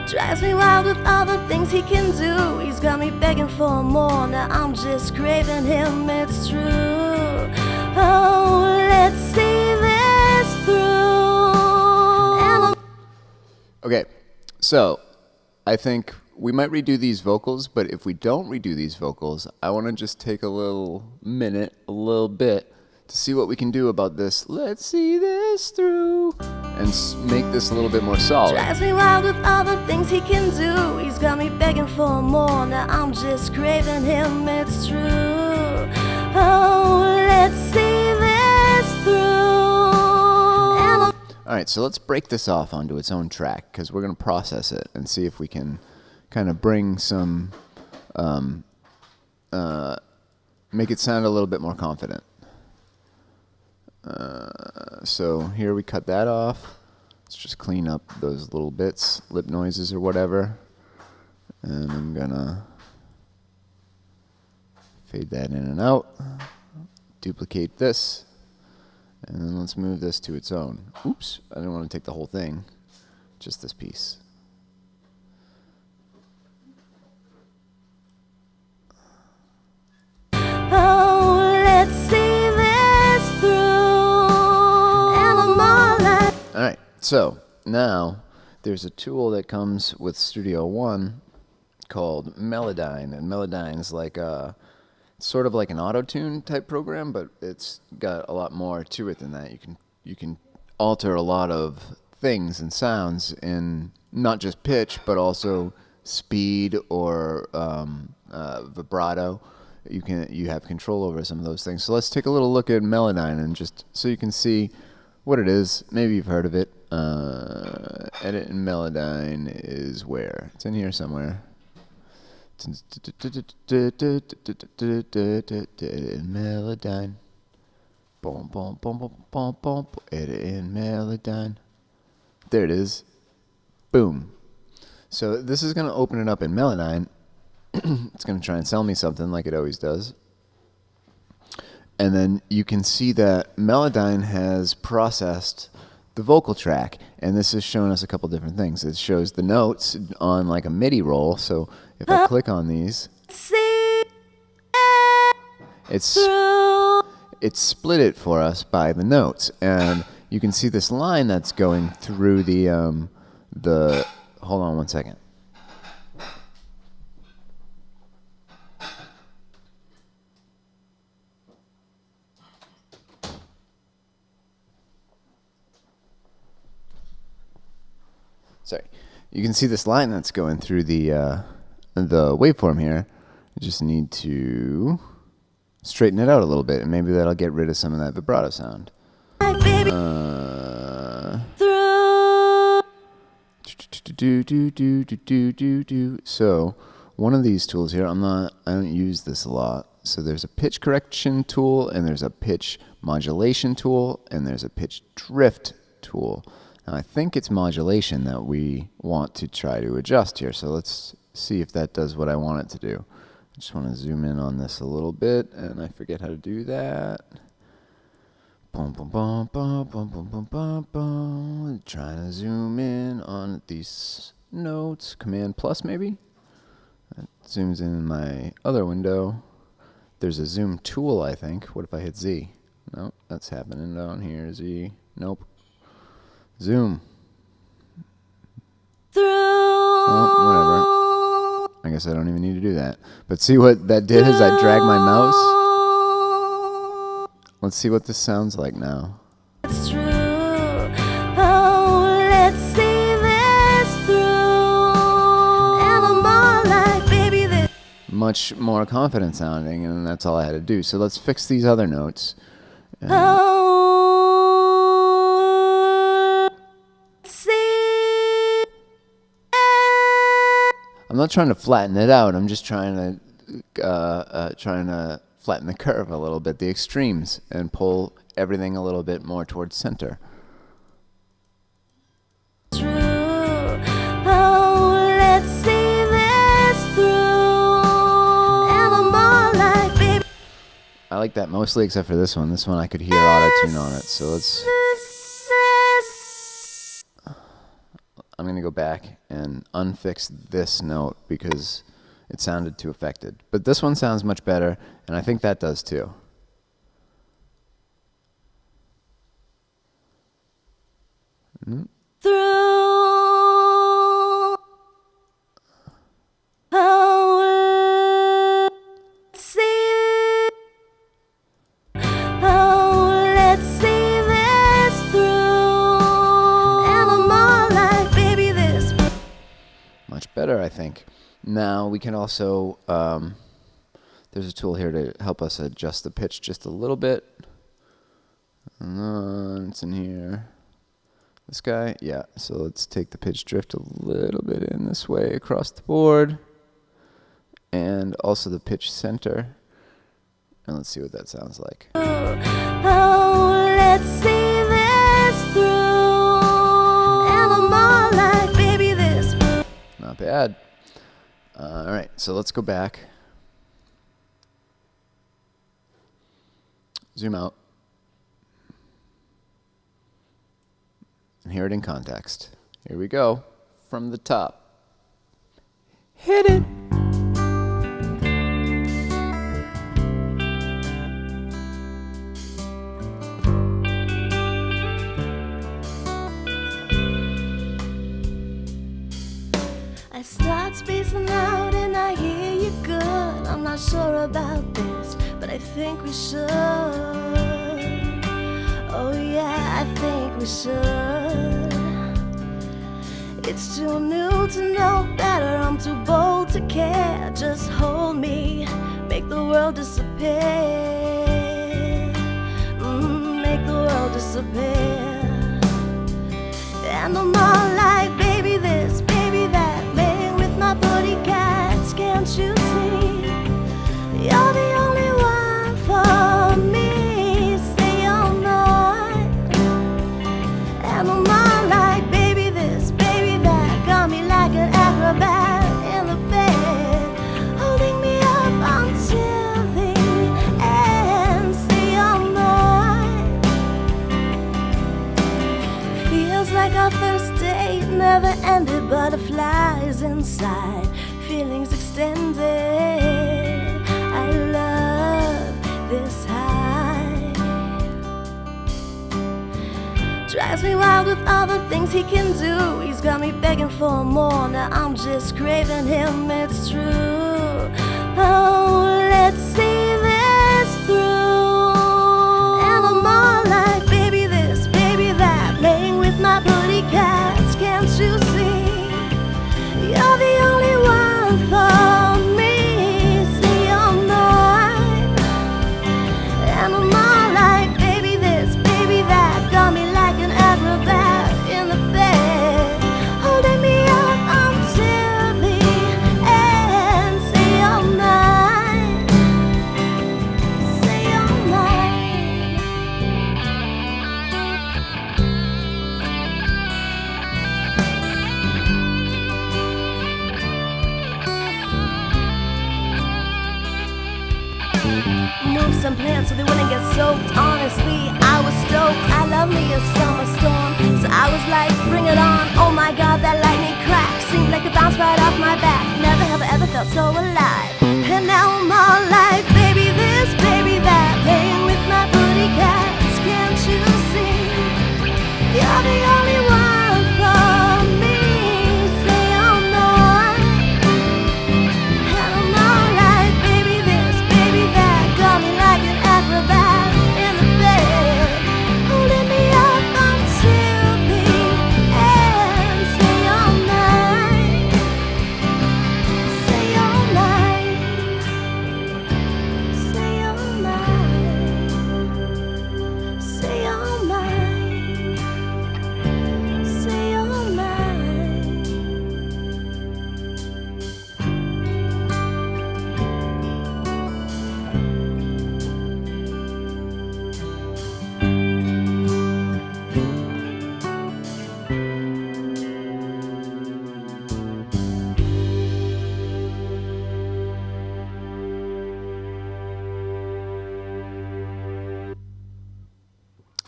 Drives me wild with all the things he can do. He's got me begging for more, now I'm just craving him, it's true. Oh, let's see this through. And Okay, so I think we might redo these vocals, but if we don't redo these vocals, I want to just take a little minute, a little bit, to see what we can do about this. Let's see this through, and make this a little bit more solid. drives me wild with all the things he can do. He's got me begging for more, now I'm just craving him, it's true. Oh, let's see this through. And All right, so let's break this off onto its own track, because we're going to process it and see if we can kind of bring some, make it sound a little bit more confident. So here we cut that off. Let's just clean up those little bits, lip noises or whatever. And I'm gonna fade that in and out. Duplicate this. And then let's move this to its own. Oops, I didn't want to take the whole thing, just this piece. oh, let's see this through. And I'm all like, All right, so now there's a tool that comes with Studio One called Melodyne, and Melodyne is like a sort of like an auto-tune type program, but it's got a lot more to it than that. You can alter a lot of things and sounds in not just pitch, but also speed or vibrato. You have control over some of those things. So let's take a little look at Melodyne, and just so you can see what it is. Maybe you've heard of it. Edit in Melodyne is where? It's in here somewhere. Melodyne. Boom, boom, boom, boom, boom, boom. Edit in Melodyne. There it is. Boom. So this is going to open it up in Melodyne. It's going to try and sell me something like it always does. And then you can see that Melodyne has processed the vocal track, and this is showing us a couple different things. It shows the notes on like a MIDI roll. So if I click on these, it's split it for us by the notes, and you can see this line that's going through the hold on one second. Sorry. You can see this line that's going through the waveform here. I just need to straighten it out a little bit, and maybe that'll get rid of some of that vibrato sound. So one of these tools here, I don't use this a lot. So there's a pitch correction tool, and there's a pitch modulation tool, and there's a pitch drift tool. Now I think it's modulation that we want to try to adjust here. So let's see if that does what I want it to do. I just want to zoom in on this a little bit, and I forget how to do that. Bum, bum, bum, bum, bum, bum, bum, bum, bum. Trying to zoom in on these notes. Command plus maybe? That zooms in my other window. There's a zoom tool, I think. What if I hit Z? Nope, that's happening down here. Z. Nope. Zoom. Oh, whatever. I guess I don't even need to do that. But see what that did is I dragged my mouse. Let's see what this sounds like now. It's true. Oh, let's see this through. And I'm all like, baby, this. Much more confident sounding, and that's all I had to do. So let's fix these other notes. I'm not trying to flatten it out. I'm just trying to flatten the curve a little bit, the extremes, and pull everything a little bit more towards center. True. Oh, let's see this through. And I'm all like, baby. I like that mostly, except for this one. This one I could hear auto-tune on it. So I'm going to go back and unfix this note because it sounded too affected. But this one sounds much better, and I think that does too. Through. Oh, let's see. Oh, let's see this through. And I'm all like, baby, this. Much better, I think. Now we can also, there's a tool here to help us adjust the pitch just a little bit. And it's in here. This guy, yeah. So let's take the pitch drift a little bit in this way across the board. And also the pitch center. And let's see what that sounds like. Oh, let's see this through. And I'm all like, baby, this. Not bad. All right, so let's go back. Zoom out. And hear it in context. Here we go. From the top. Hit it. I start spacing out and I hear you good. I'm not sure about this, but I think we should. Oh yeah, I think we should. It's too new to know better, I'm too bold to care. Just hold me, make the world disappear. Make the world disappear. And I'm all like, baby this, baby that. My body cats, can't you see? You're the only one for me. Stay all night. And I'm all like, baby this, baby that. Got me like an acrobat in the bed, holding me up until the end. Stay all night. never-ended butterflies inside, feelings extended. I love this high. Drives me wild with all the things he can do. He's got me begging for more. Now I'm just craving him, it's true. Oh, let's see this through. And I'm all like, baby this, baby that, playing with my booty cats. Can't you see? You're the only one for me. See, you're mine. And I'm all like, baby this, baby that, got me like an acrobat in the bed, holding me up until the end. Say you're mine. Say you're mine. Move some plants so they wouldn't get soaked. Honestly, I was stoked. I love me a summer storm, so I was like, bring it on. Oh my god, that lightning crack seemed like it bounced right off my back. Never have I ever felt so alive. And now I'm all like, baby this, baby that, playing with my booty cats. Can't you see? You're the only one for me. Say you're mine. And I'm all like, baby this, baby that, got me like an acrobat in the bed, holding me up until the end. Say you're mine. Say you're mine. Say you're mine. Say you're mine. Say you're mine.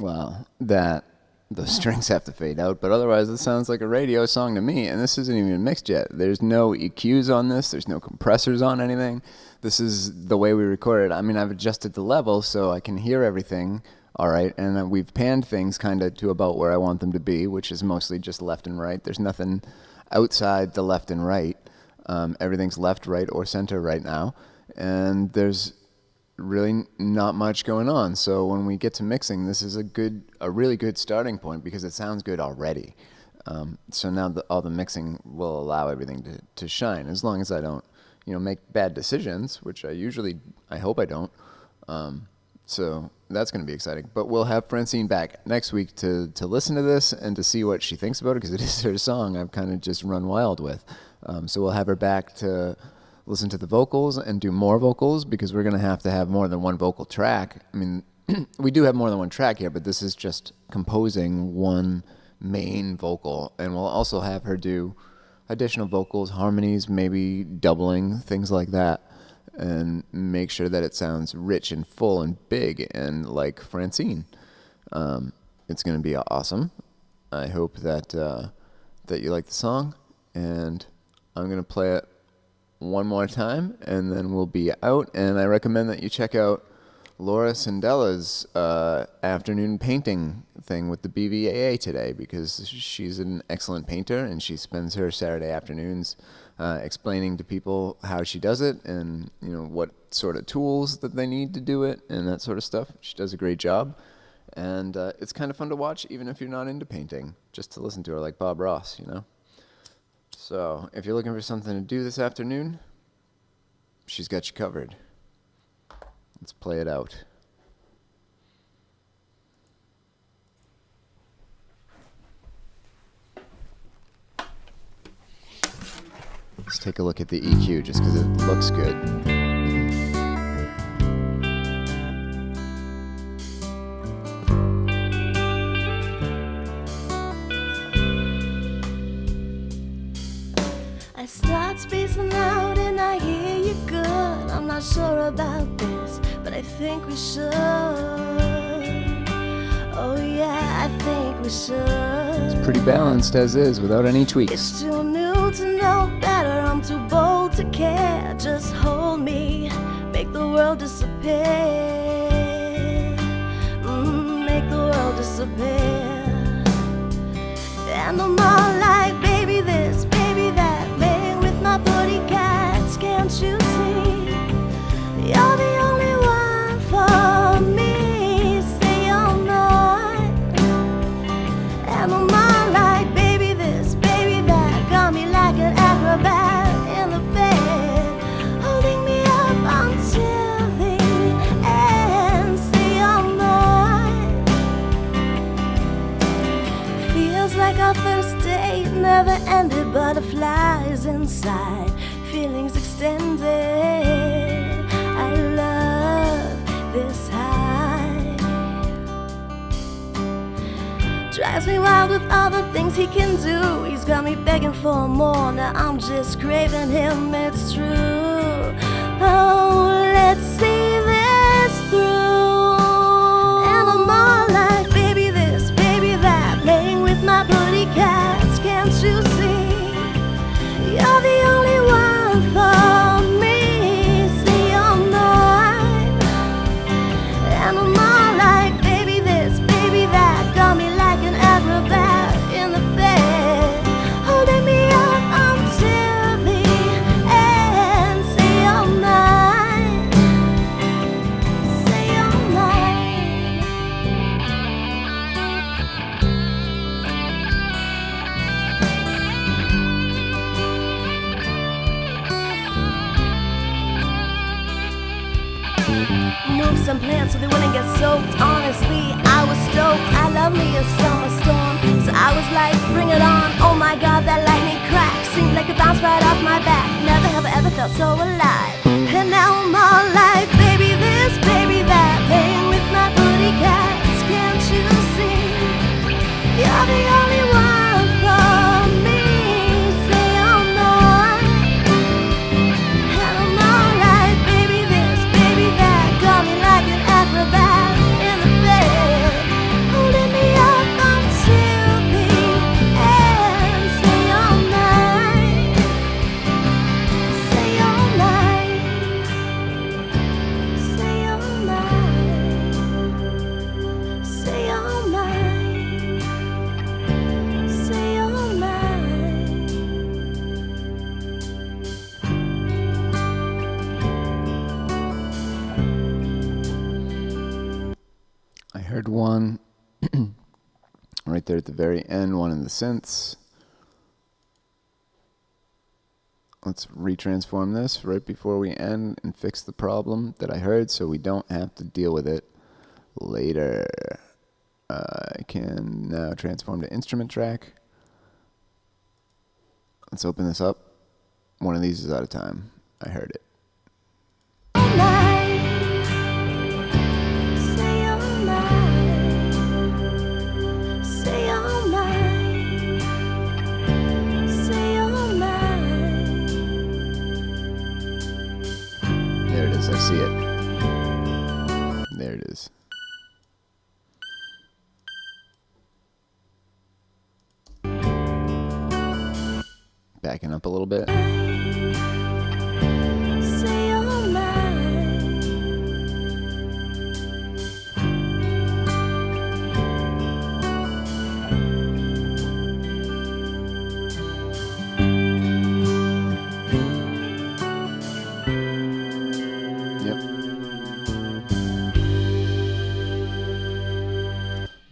Wow, those strings have to fade out, but otherwise it sounds like a radio song to me, and this isn't even mixed yet. There's no EQs on this, there's no compressors on anything. This is the way we record it. I mean, I've adjusted the level so I can hear everything all right, and we've panned things kind of to about where I want them to be, which is mostly just left and right. There's nothing outside the left and right. Everything's left, right, or center right now, and there's really not much going on. So when we get to mixing, this is a really good starting point because it sounds good already. So now all the mixing will allow everything to shine, as long as I don't, make bad decisions, which I hope I don't. So that's going to be exciting. But we'll have Francine back next week to listen to this and to see what she thinks about it, because it is her song I've kind of just run wild with. So we'll have her back to listen to the vocals and do more vocals, because we're going to have more than one vocal track. I mean, we do have more than one track here, but this is just composing one main vocal. And we'll also have her do additional vocals, harmonies, maybe doubling, things like that, and make sure that it sounds rich and full and big and like Francine. It's going to be awesome. I hope that you like the song, and I'm going to play it one more time, and then we'll be out. And I recommend that you check out Laura Sandella's afternoon painting thing with the BVAA today, because she's an excellent painter, and she spends her Saturday afternoons explaining to people how she does it, and what sort of tools that they need to do it, and that sort of stuff. She does a great job, and it's kind of fun to watch, even if you're not into painting, just to listen to her, like Bob Ross, So if you're looking for something to do this afternoon, she's got you covered. Let's play it out. Let's take a look at the EQ, just because it looks good. I start spacing out and I hear you good. I'm not sure about this, but I think we should. Oh yeah, I think we should. pretty balanced as is, without any tweaks. It's too new to know better, I'm too bold to care. Just hold me, make the world disappear. Make the world disappear. And I'm all like, baby this, baby that, playing with my booty cats, can't you see? You're the only one for me, say you're not. And I'm all like, baby this, baby that, got me like an acrobat in the bed, holding me up until the end, say you're not. Feels like our first date never ended, butterflies inside, feelings extended. I love this high. Drives me wild with all the things he can do. He's got me begging for more, now I'm just craving him, it's true. Oh, let's see this through. And I'm all like, baby this, baby that, playing with my booty cats, can't you see? You're the only one for me, say you're not. And I'm all like, baby this, baby that, got me like an acrobat in the bed, holding me up until the end, say you're not, say you're not. Move some plants so they wouldn't get soaked. Honestly, I was stoked. I love me a summer storm, so I was like, bring it on. Oh my god, that lightning crack seemed like it bounced right off my back. Never have I ever felt so alive. And now I'm all like, baby this, baby that, playing with my booty cats, can't you see? You're the only one for me, say you're not. And I'm all like, baby this, baby that, got me like an acrobat in the bed, holding me up until the end, say you're not, say you're not, say you're not, say you're not, say you're not. I heard one right there at the very end, one in the synths. Let's retransform this right before we end and fix the problem that I heard so we don't have to deal with it later. I can now transform to instrument track. Let's open this up. One of these is out of time. I heard it. There it is. I see it. There it is. Backing up a little bit.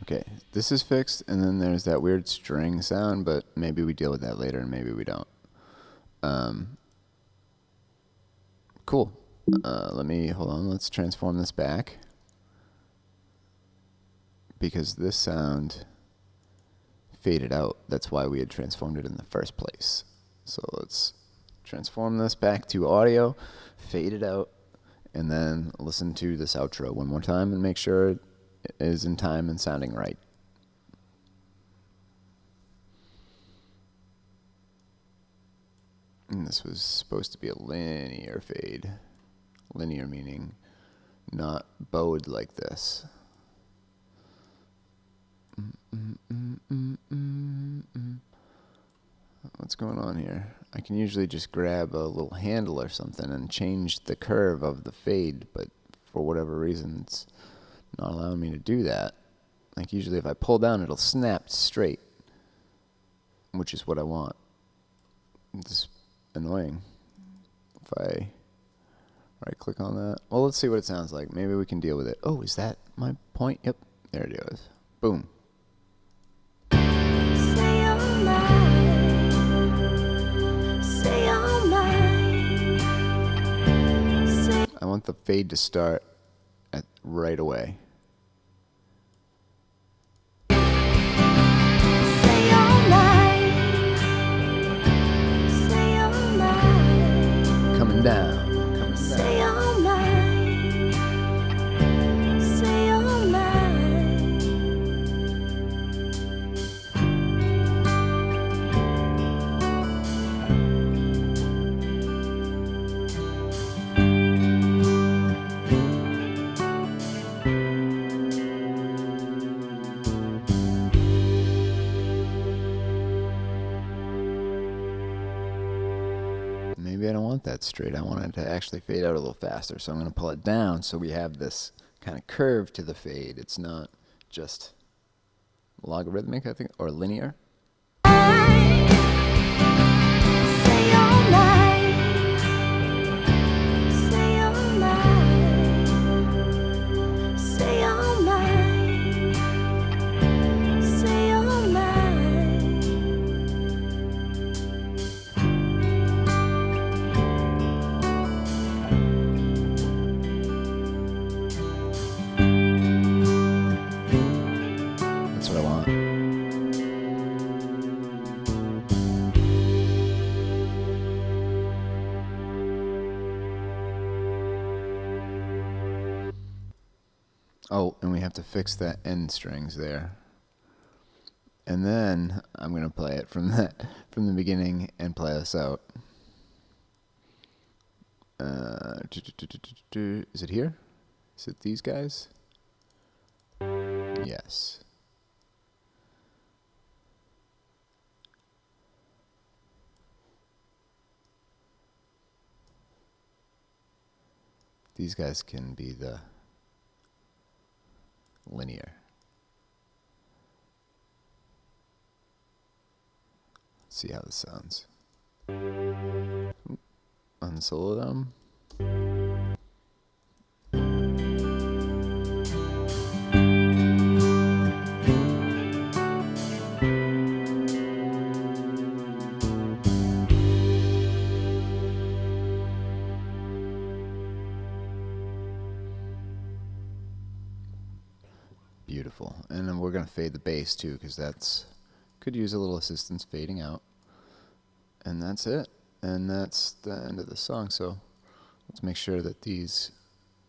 Okay, this is fixed, and then there's that weird string sound, but maybe we deal with that later, and maybe we don't. Cool. Hold on, let's transform this back. Because this sound faded out. That's why we had transformed it in the first place. So let's transform this back to audio, fade it out, and then listen to this outro one more time and make sure it is in time and sounding right. And this was supposed to be a linear fade. Linear meaning not bowed like this. what's going on here? I can usually just grab a little handle or something and change the curve of the fade, but for whatever reason it's not allowing me to do that. Like usually if I pull down it'll snap straight, which is what I want. It's annoying. If I right click on that, well, let's see what it sounds like. Maybe we can deal with it. Oh, is that my point? Yep, there it goes. Boom. Say you're mine. Say you're mine. Say I want the fade to start at right away. you're mine. Say you're mine. Coming down. Say you're mine. Say you're mine. Maybe I don't want that straight. I want it to actually fade out a little faster. So I'm going to pull it down so we have this kind of curve to the fade. It's not just logarithmic, I think, or linear. Say you're mine. Say you're mine. Say you're mine. Say you're mine. That's what I want. Oh, and we have to fix that end strings there. And then I'm going to play it from the beginning and play us out. Is it here? Is it these guys? Yes. These guys can be the linear. Let's see how this sounds. Unsolo them. Beautiful. And then we're going to fade the bass too, because that's could use a little assistance fading out. And that's it. And that's the end of the song. So let's make sure that these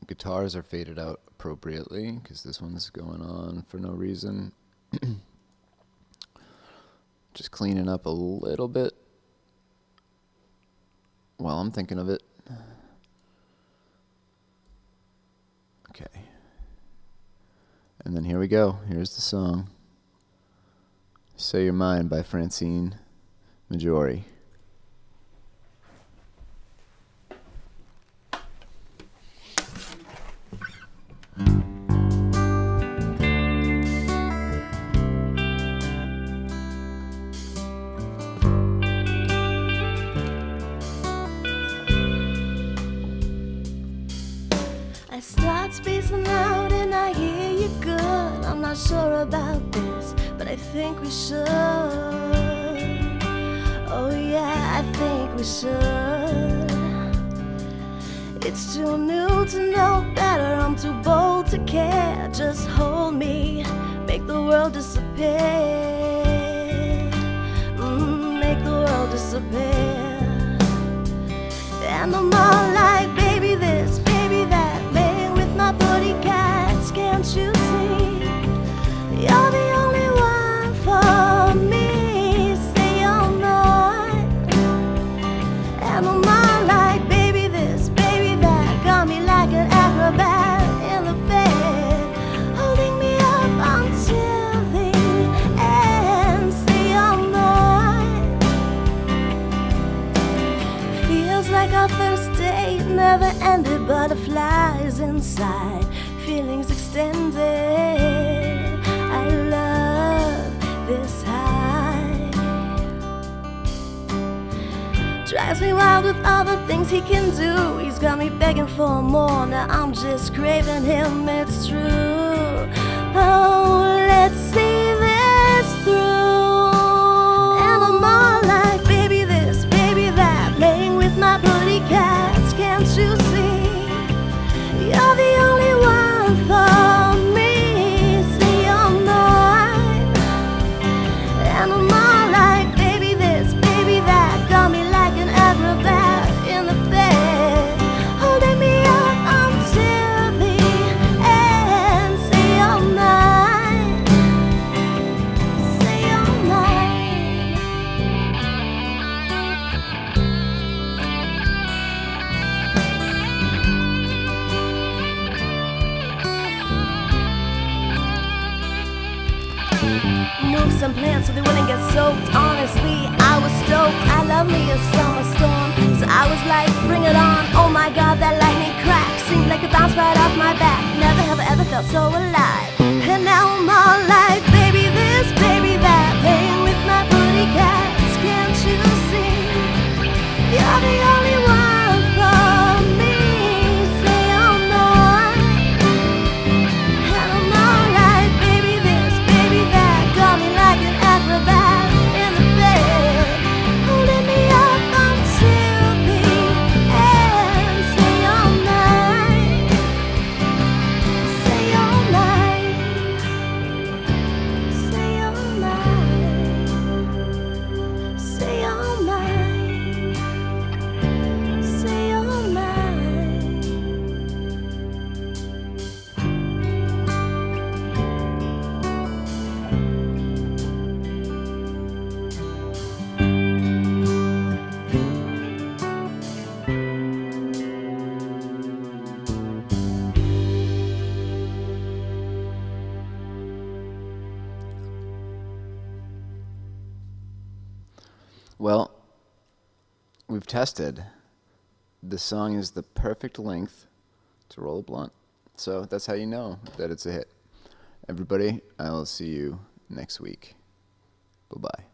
guitars are faded out appropriately, because this one's going on for no reason. Just cleaning up a little bit while I'm thinking of it. Okay. And then here we go. Here's the song. Say You're Mine by Francine Maggiore. I start spacing out and I hear you good. I'm not sure about this, but I think we should. Oh yeah, I think we should. It's too new to know better, I'm too bold to care. Just hold me, make the world disappear. Make the world disappear. And I'm all like, baby this, baby that, playing with my booty cats, can't you see? You're the only one for me. Say you're mine. And I'm all like, baby this, baby that, got me like an acrobat in the bed, holding me up until the end. Say you're mine. butterflies inside, feelings extended. I love this high. Drives me wild with all the things he can do. He's got me begging for more. Now I'm just craving him, it's true. Oh, let's see this through. And I'm all like, baby this, baby that, playing with my booty cats. Can't you see? You're the only one for me. See, you're mine. And I'm all like, baby this, baby that, got me like an acrobat in the bed, holding me up until the end. Say you're mine. Say you're mine. Move some plants so they wouldn't get soaked. Honestly, I was stoked. I love me a summer storm, so I was like, bring it on. Oh my god, that lightning crack seemed like it bounced right off my back. Never have I ever felt so alive. And now I'm all like, baby this, baby that, playing with my booty cats. Can't you see? You're the only one for me. Say you're mine. And I'm all like, baby this, baby that, got me like an acrobat in the bed, holding me up until the end. Say you're mine. Say you're mine. Say you're mine. Say you're mine. Say you're mine. Well, we've tested. The song is the perfect length to roll a blunt. So that's how you know that it's a hit. Everybody, I will see you next week. Bye-bye.